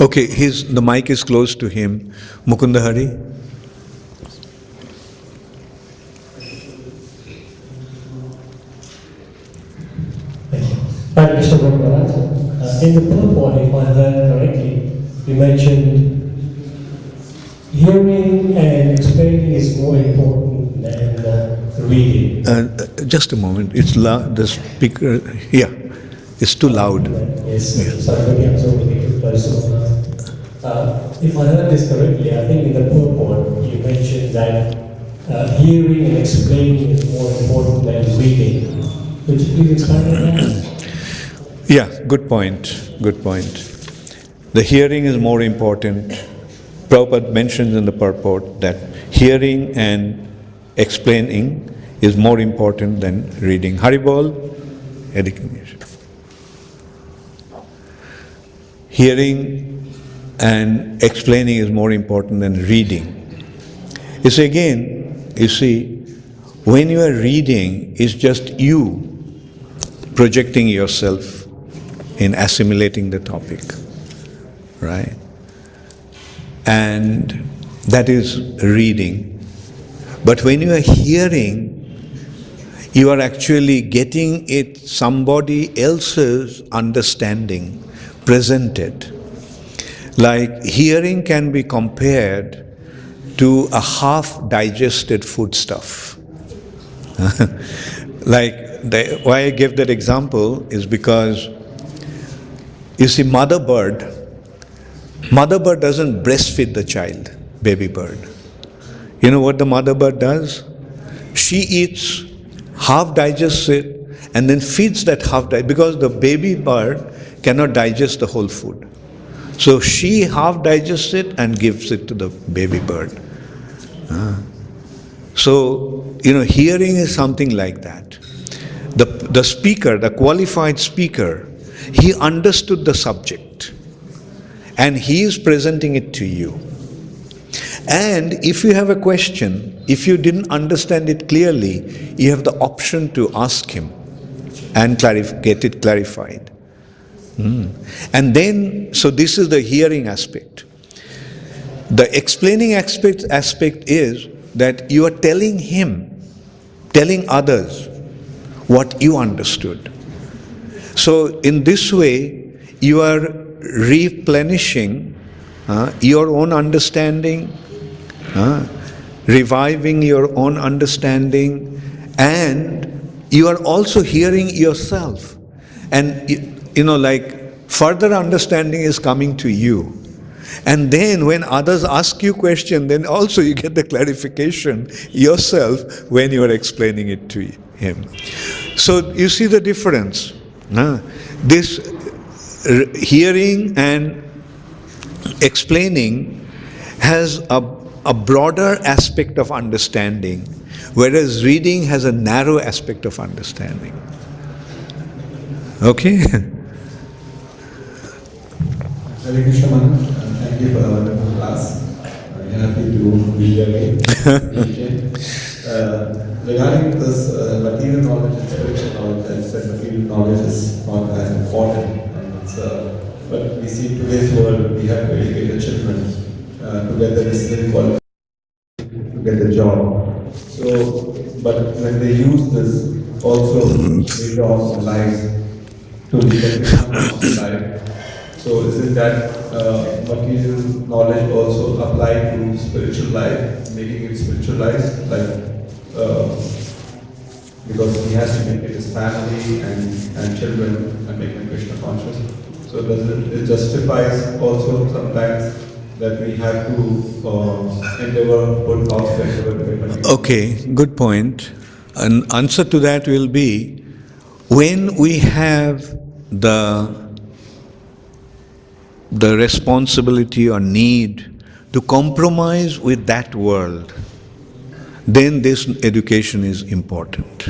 [SPEAKER 1] Okay, the mic is close to him. Mukunda Hari.
[SPEAKER 6] Thank you. Krishna Maharaj. In the purport, if I heard correctly, you mentioned hearing and explaining is more important than reading.
[SPEAKER 1] Just a moment. It's loud. The speaker. Yeah, it's too loud.
[SPEAKER 6] Yes. Sorry, maybe I'm so close. If I heard this correctly, I think in the purport you mentioned that hearing and explaining is more important than reading. Could you please expand on that?
[SPEAKER 1] Yeah, good point. Good point. The hearing is more important. Prabhupada mentions in the purport that hearing and explaining is more important than reading. Haribol, education. Hearing and explaining is more important than reading. You see, when you are reading, it's just you projecting yourself in assimilating the topic, right? And that is reading. But when you are hearing, you are actually getting it somebody else's understanding presented. Like hearing can be compared to a half-digested foodstuff. Why I give that example is because, you see, mother bird doesn't breastfeed the child, baby bird. You know what the mother bird does? She eats, half digests it, and then feeds that because the baby bird cannot digest the whole food. So she half digests it and gives it to the baby bird. So, hearing is something like that. The speaker, the qualified speaker, he understood the subject and he is presenting it to you. And if you have a question, if you didn't understand it clearly, you have the option to ask him and get it clarified. And then, so this is the hearing aspect. The explaining aspect is that you are telling others what you understood. So in this way, you are replenishing your own understanding, reviving your own understanding, and you are also hearing yourself. And further understanding is coming to you. And then when others ask you questions, then also you get the clarification yourself when you are explaining it to him. So you see the difference. This hearing and explaining has a broader aspect of understanding, whereas reading has a narrow aspect of understanding. Okay?
[SPEAKER 7] Hare Krishna Maharaj, thank you for the wonderful class. I'm happy to be here again. Regarding this material knowledge and spiritual knowledge, I said material knowledge is not as important. But we see in today's world, we have to educate the children to get the necessary qualifications to get the job. So, but when they use this also later on in life to get life. So is it that material knowledge also applied to spiritual life, making it spiritualized, because he has to make it his family and children and make them Krishna conscious. So does it justifies also sometimes that we have to endeavor, put our endeavor.
[SPEAKER 1] Okay, good point. An answer to that will be, when we have the responsibility or need to compromise with that world, then this education is important.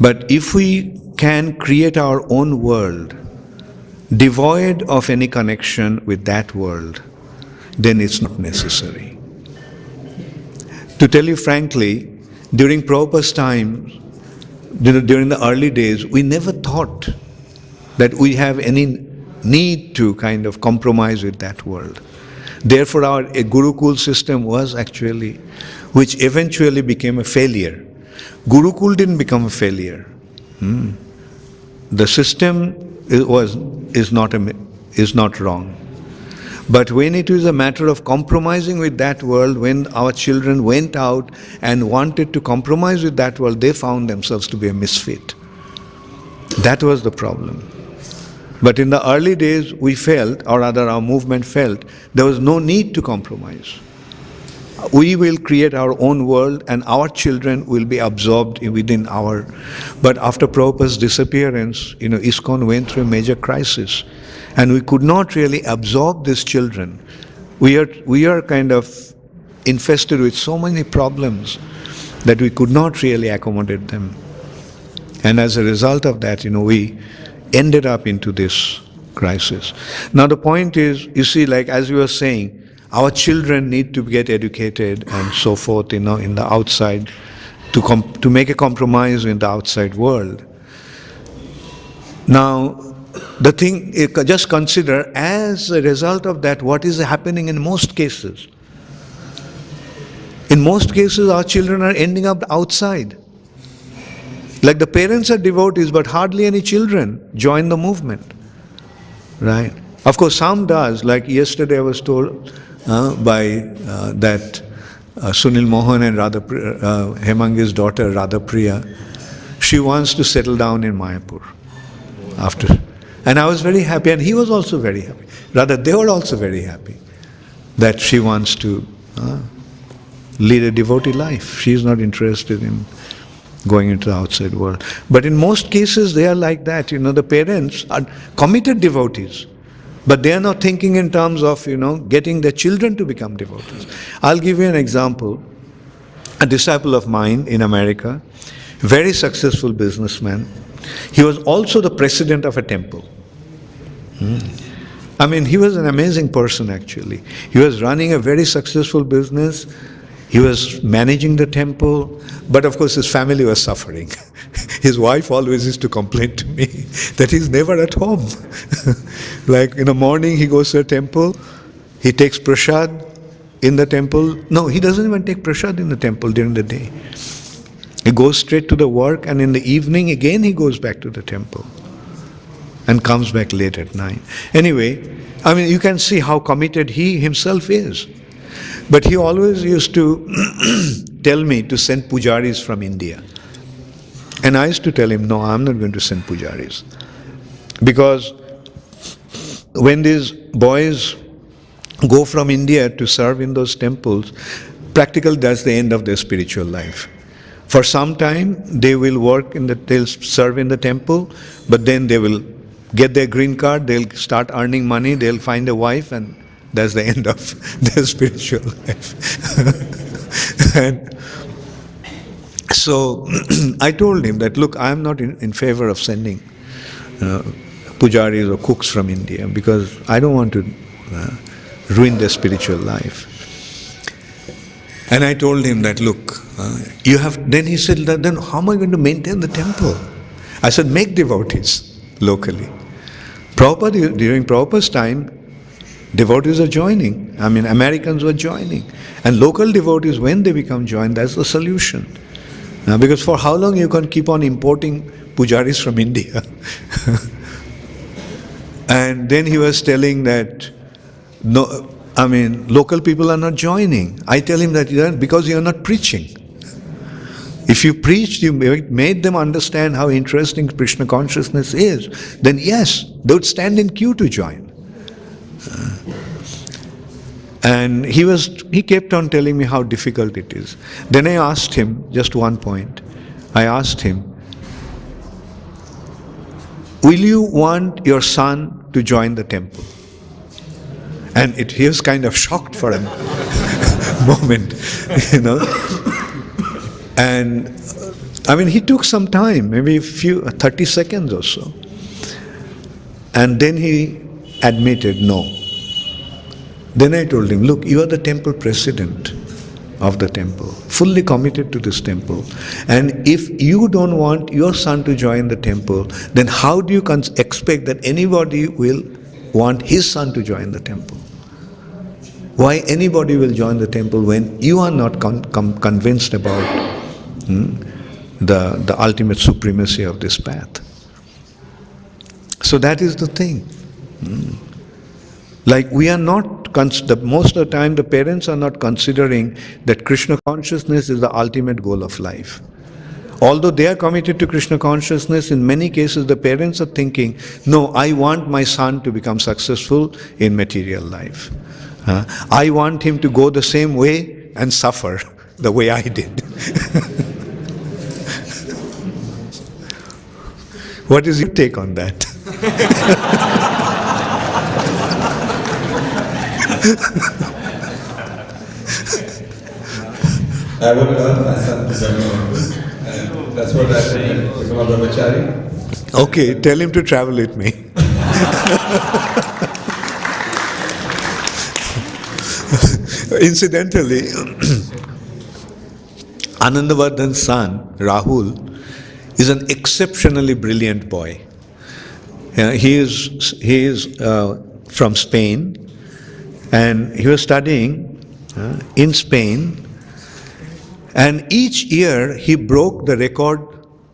[SPEAKER 1] But if we can create our own world devoid of any connection with that world, then it's not necessary. To tell you frankly, during Prabhupada's time, during the early days, we never thought that we have any need to kind of compromise with that world. Therefore, our Gurukul system was actually, which eventually became a failure. Gurukul didn't become a failure. The system is not wrong. But when it is a matter of compromising with that world, when our children went out and wanted to compromise with that world, they found themselves to be a misfit. That was the problem. But in the early days, we felt, or rather our movement felt, there was no need to compromise. We will create our own world and our children will be absorbed within our... But after Prabhupada's disappearance, ISKCON went through a major crisis and we could not really absorb these children. We are kind of infested with so many problems that we could not really accommodate them. And as a result of that, we ended up into this crisis. Now the point is, you see, like as we were saying, our children need to get educated and so forth, in the outside, to make a compromise in the outside world. Now, the thing, just consider, as a result of that, what is happening in most cases. In most cases, our children are ending up outside. Like the parents are devotees, but hardly any children join the movement. Right? Of course, some does. Like yesterday I was told by that Sunil Mohan and Hemangi's daughter Radhapriya, she wants to settle down in Mayapur after. And I was very happy, and he was also very happy. Rather, they were also very happy that she wants to lead a devotee life. She is not interested in going into the outside world. But in most cases, they are like that. The parents are committed devotees, but they are not thinking in terms of, getting their children to become devotees. I'll give you an example. A disciple of mine in America, very successful businessman. He was also the president of a temple. I mean, he was an amazing person actually. He was running a very successful business. He was managing the temple, but of course his family was suffering. His wife always used to complain to me that he's never at home. Like in the morning he goes to a temple, he takes prasad in the temple. No, he doesn't even take prasad in the temple during the day. He goes straight to the work, and in the evening again he goes back to the temple and comes back late at night. Anyway, I mean, you can see how committed he himself is. But he always used to tell me to send pujaris from India. And I used to tell him, no, I'm not going to send pujaris. Because when these boys go from India to serve in those temples, practically that's the end of their spiritual life. For some time, they will work they'll serve in the temple, but then they will get their green card, they'll start earning money, they'll find a wife, and that's the end of their spiritual life. And so I told him that, look, I'm not in favor of sending pujaris or cooks from India, because I don't want to ruin their spiritual life. And I told him that, look, then he said, then how am I going to maintain the temple? I said, make devotees locally. During Prabhupada's time, devotees are joining. I mean, Americans were joining. And local devotees, when they become joined, that's the solution. Because for how long you can keep on importing pujaris from India? And then he was telling that, no, I mean, local people are not joining. I tell him that because you are not preaching. If you preached, you made them understand how interesting Krishna consciousness is, then yes, they would stand in queue to join. And he kept on telling me how difficult it is. Then I asked him, just one point, I asked him, will you want your son to join the temple? And he was kind of shocked for a moment, And I mean, he took some time, maybe 30 seconds or so. And then he admitted, no. Then I told him, look, you are the temple president of the temple, fully committed to this temple. And if you don't want your son to join the temple, then how do you expect that anybody will want his son to join the temple? Why anybody will join the temple when you are not convinced about the ultimate supremacy of this path? So that is the thing. Like we are not, most of the time the parents are not considering that Krishna consciousness is the ultimate goal of life. Although they are committed to Krishna consciousness, in many cases the parents are thinking, no, I want my son to become successful in material life. I want him to go the same way and suffer the way I did. What is your take on that?
[SPEAKER 7] I would learn my son to become and that's what I did, become a brahmachari.
[SPEAKER 1] Okay, tell him to travel with me. Incidentally, Anandavardhan's son, Rahul, is an exceptionally brilliant boy. He is from Spain, and he was studying in Spain, and each year he broke the record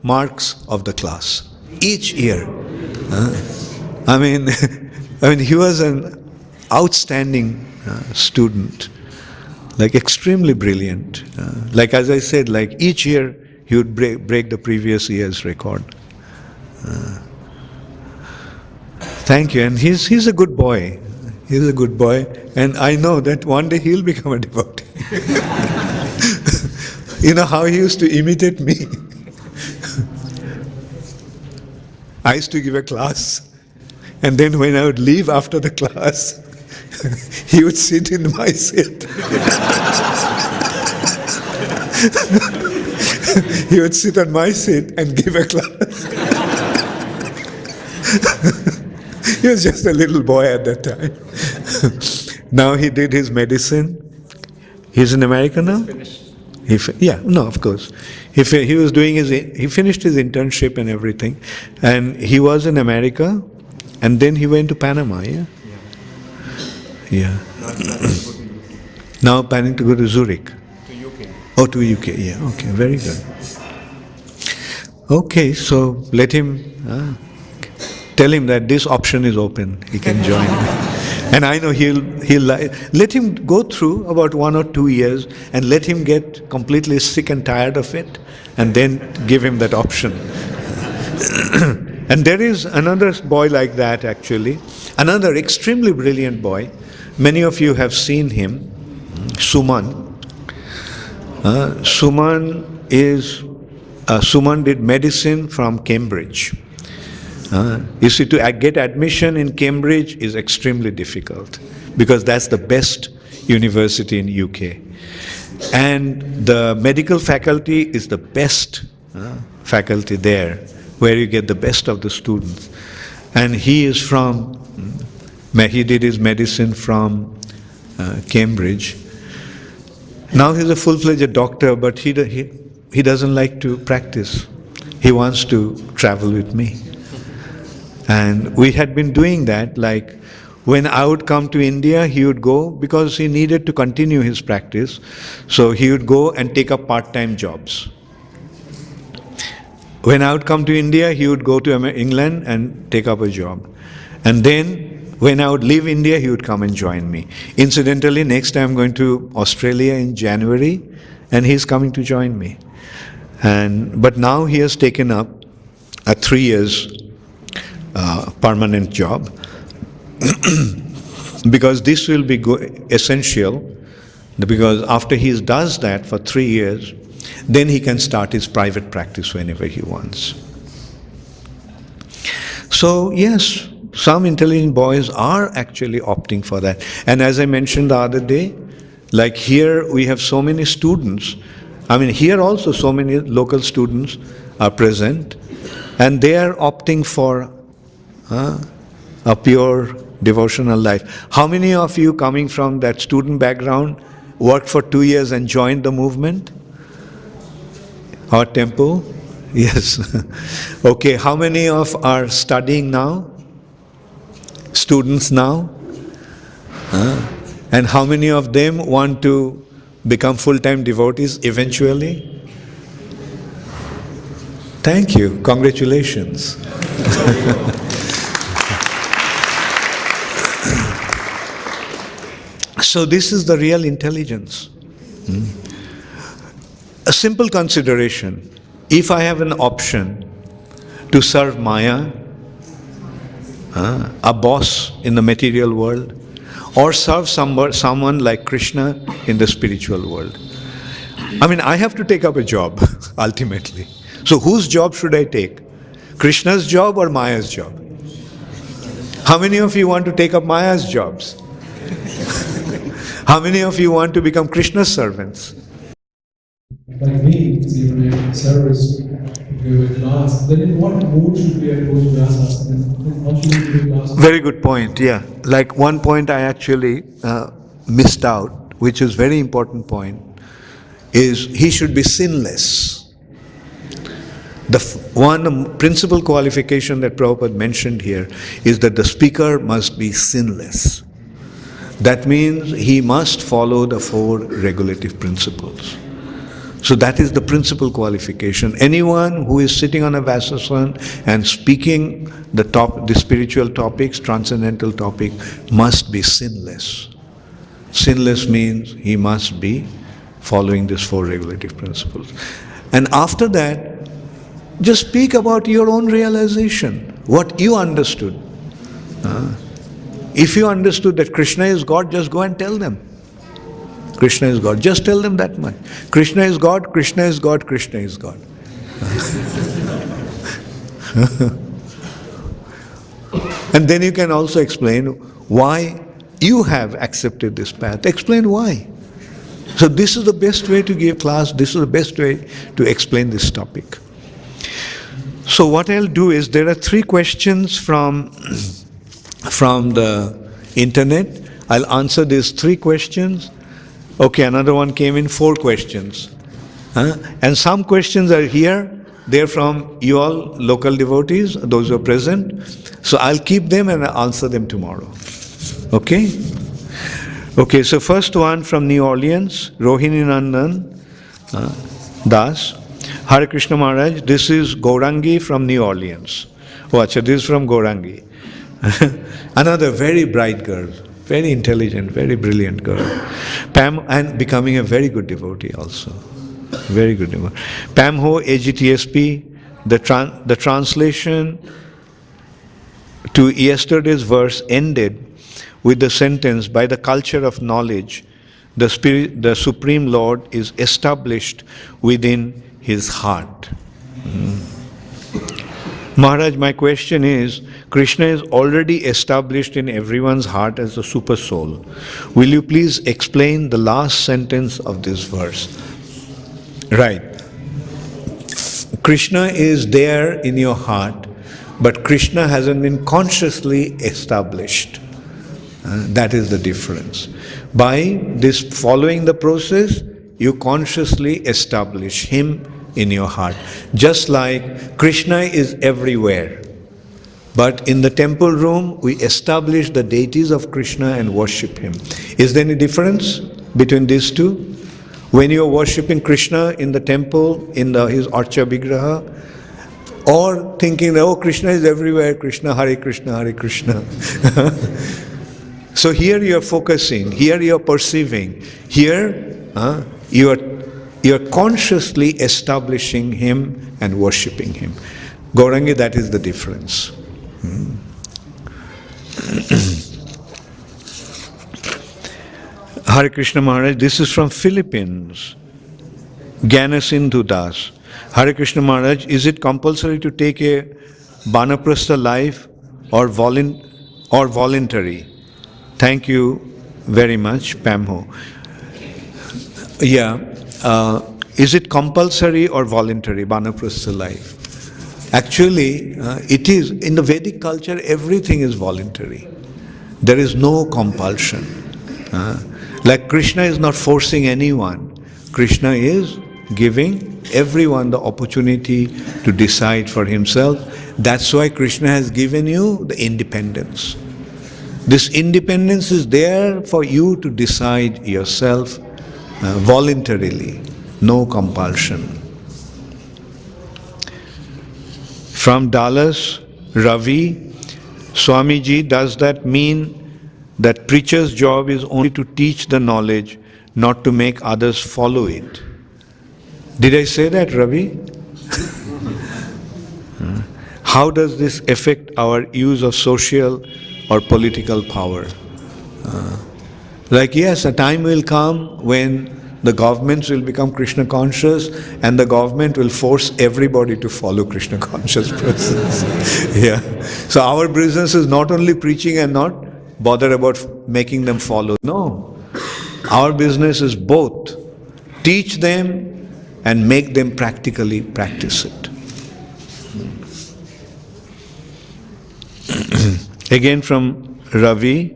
[SPEAKER 1] marks of the class. Each year. I mean, he was an outstanding student, like extremely brilliant. Like as I said, like each year he would break the previous year's record. Thank you, and he's a good boy. He's a good boy, and I know that one day he'll become a devotee. You know how he used to imitate me? I used to give a class, and then when I would leave after the class, he would sit in my seat. He would sit on my seat and give a class. He was just a little boy at that time. Now he did his medicine. He's in America now? Of course. He was doing he finished his internship and everything, and he was in America, and then he went to Panama, Yeah. Now planning to go to Zurich. To UK. Oh, to UK, yeah, okay, very good. Okay, so let him, tell him that this option is open, he can join. And I know he'll let him go through about 1 or 2 years and let him get completely sick and tired of it, and then give him that option. And there is another boy like that actually, another extremely brilliant boy. Many of you have seen him, Suman. Suman did medicine from Cambridge. You see, to get admission in Cambridge is extremely difficult because that's the best university in UK. And the medical faculty is the best faculty there, where you get the best of the students. And he did his medicine from Cambridge. Now he's a full-fledged doctor, but he doesn't like to practice. He wants to travel with me. And we had been doing that, like when I would come to India, he would go because he needed to continue his practice. So he would go and take up part-time jobs. When I would come to India, he would go to England and take up a job. And then when I would leave India, he would come and join me. Incidentally, next time I'm going to Australia in January, and he's coming to join me. But now he has taken up a 3 years permanent job because this will be essential, because after he does that for 3 years, then he can start his private practice whenever he wants. So yes, some intelligent boys are actually opting for that. And as I mentioned the other day, like here we have so many students. I mean, here also so many local students are present, and they are opting for a pure devotional life. How many of you coming from that student background worked for 2 years and joined the movement or temple? Yes. Okay, how many of are studying now? Students now? And how many of them want to become full-time devotees eventually? Thank you. Congratulations. So this is the real intelligence. A simple consideration. If I have an option to serve Maya, a boss in the material world, or serve someone like Krishna in the spiritual world, I mean, I have to take up a job, ultimately. So whose job should I take? Krishna's job or Maya's job? How many of you want to take up Maya's jobs? How many of you want to become Krishna's servants?
[SPEAKER 8] Like me, even in service, if we were class, then in what mood should we approach Vyasa? What should we do class?
[SPEAKER 1] Very good point, yeah. Like one point I actually missed out, which is very important point, is he should be sinless. The one principal qualification that Prabhupada mentioned here is that the speaker must be sinless. That means he must follow the 4 regulative principles. So that is the principal qualification. Anyone who is sitting on a Vasasan and speaking the spiritual topics, transcendental topic, must be sinless. Sinless means he must be following these 4 regulative principles. And after that, just speak about your own realization, what you understood. If you understood that Krishna is God, just go and tell them. Krishna is God. Just tell them that much. Krishna is God, Krishna is God, Krishna is God. And then you can also explain why you have accepted this path. Explain why. So this is the best way to give class, this is the best way to explain this topic. So what I'll do is, there are 3 questions from the internet. I'll answer these 3 questions. Okay, another one came in, 4 questions. And some questions are here. They're from you all, local devotees, those who are present. So I'll keep them and I'll answer them tomorrow. Okay? Okay, so first one from New Orleans, Rohini Nandan Das. Hare Krishna Maharaj, this is Gaurangi from New Orleans. Oh, acha, this is from Gaurangi. Another very bright girl, very intelligent, very brilliant girl. Pam, and becoming a very good devotee also. Very good devotee. Pam Ho, Ujj360P, the translation to yesterday's verse ended with the sentence, by the culture of knowledge, the Supreme Lord is established within his heart. Maharaj, my question is, Krishna is already established in everyone's heart as the super soul. Will you please explain the last sentence of this verse? Right. Krishna is there in your heart, but Krishna hasn't been consciously established. That is the difference. By this following the process, you consciously establish him in your heart. Just like Krishna is everywhere, but in the temple room we establish the deities of Krishna and worship him. Is there any difference between these two? When you are worshipping Krishna in the temple, in his Archa Vigraha, or thinking that, oh, Krishna is everywhere, Krishna, Hare Krishna, Hare Krishna. So here you are focusing, here you are perceiving, here you are consciously establishing him and worshipping him. Gaurangi, that is the difference. Hare Krishna Maharaj, this is from Philippines. Gyanasindhu Das. Hare Krishna Maharaj, is it compulsory to take a Banaprastha life or voluntary? Thank you very much, Pamho. Yeah, is it compulsory or voluntary, Banaprastha life? Actually, it is. In the Vedic culture, everything is voluntary. There is no compulsion. Like Krishna is not forcing anyone. Krishna is giving everyone the opportunity to decide for himself. That's why Krishna has given you the independence. This independence is there for you to decide yourself voluntarily, no compulsion. From Dallas, Ravi, Swamiji, does that mean that preacher's job is only to teach the knowledge, not to make others follow it. Did I say that, Ravi? How does this affect our use of social or political power? Yes, a time will come when the governments will become Krishna conscious and the government will force everybody to follow Krishna conscious persons. Yeah. So our business is not only preaching and not bother about making them follow. No. Our business is both. Teach them and make them practically practice it. Again from Ravi.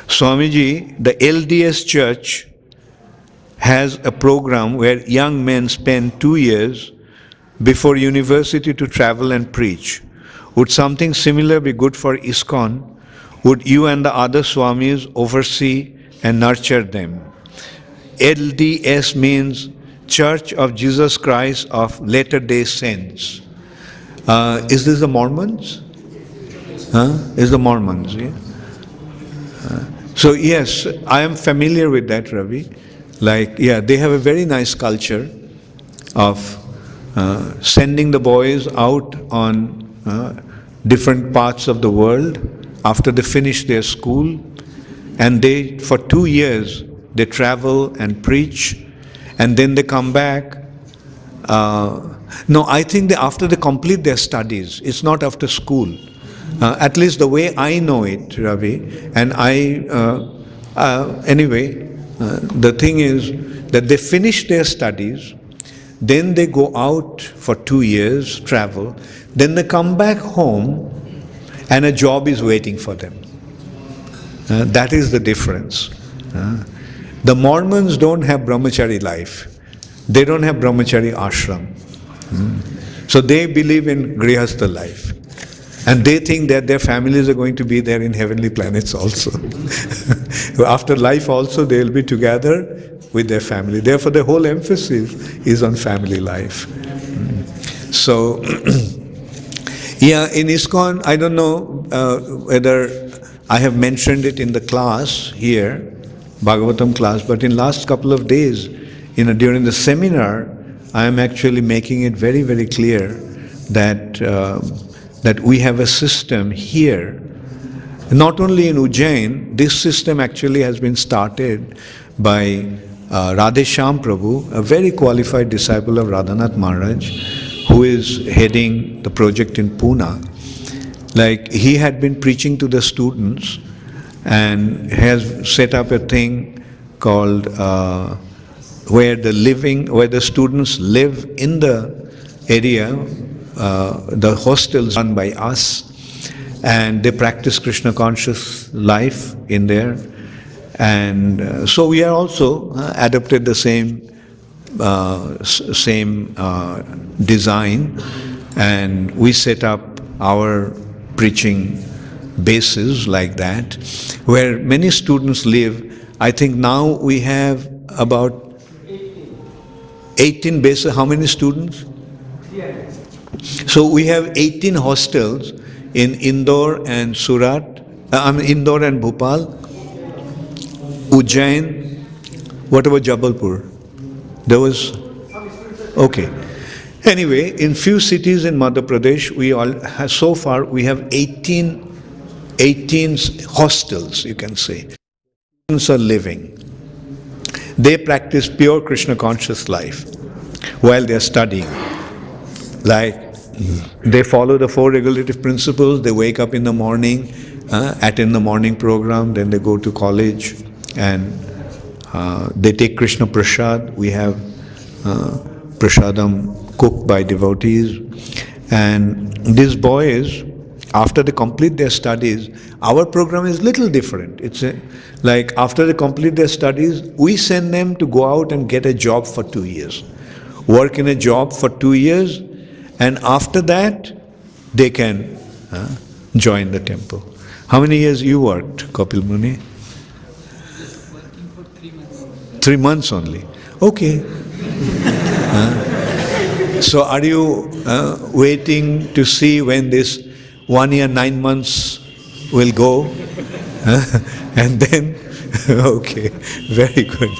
[SPEAKER 1] Swamiji, the LDS Church has a program where young men spend 2 years before university to travel and preach. Would something similar be good for ISKCON? Would you and the other Swamis oversee and nurture them? LDS means Church of Jesus Christ of Latter-day Saints. Is this the Mormons? Is the Mormons, yeah? So yes, I am familiar with that, Ravi. They have a very nice culture of sending the boys out on different parts of the world after they finish their school, and they, for 2 years, they travel and preach, and then they come back. No, I think after they complete their studies, it's not after school. At least the way I know it, Ravi, and the thing is that they finish their studies, then they go out for 2 years, travel, then they come back home and a job is waiting for them. That is the difference. The Mormons don't have brahmachari life. They don't have brahmachari ashram. So they believe in grihastha life. And they think that their families are going to be there in heavenly planets also. After life also they will be together with their family. Therefore the whole emphasis is on family life. So, yeah, in ISKCON, I don't know whether I have mentioned it in the class here, Bhagavatam class, but in last couple of days, during the seminar, I am actually making it very, very clear that that we have a system here, not only in Ujjain. This system actually has been started by Radhe Shyam Prabhu, a very qualified disciple of Radhanath Maharaj, who is heading the project in Pune. He had been preaching to the students and has set up a thing called where the students live in the area. The hostels run by us, and they practice Krishna conscious life in there. And so we are also adopted the same design, and we set up our preaching bases like that, where many students live. I think now we have about 18 bases. How many students? So we have 18 hostels in Indore and Indore and Bhopal, Ujjain. What about Jabalpur? There was, okay. Anyway, in few cities in Madhya Pradesh, so far we have 18 hostels, you can say. Students are living. They practice pure Krishna conscious life while they are studying. They follow the 4 regulative principles. They wake up in the morning, attend the morning program, then they go to college, and they take Krishna Prasad. We have Prasadam cooked by devotees. And these boys, after they complete their studies, our program is little different. It's after they complete their studies, we send them to go out and get a job for 2 years. Work in a job for 2 years, and after that, they can join the temple. How many years you worked, Kapil Muni?
[SPEAKER 9] Working for 3 months.
[SPEAKER 1] 3 months only. Okay. So are you waiting to see when this 1 year, 9 months will go, and then, okay, very good.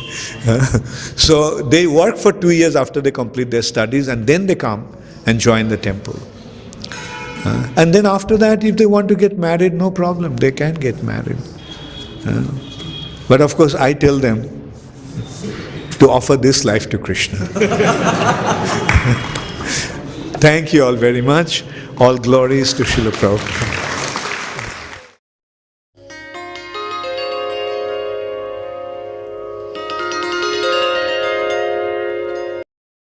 [SPEAKER 1] So they work for 2 years after they complete their studies, and then they come and join the temple. And then after that, if they want to get married, no problem, they can get married. But of course, I tell them to offer this life to Krishna. Thank you all very much. All glories to Srila Prabhupada.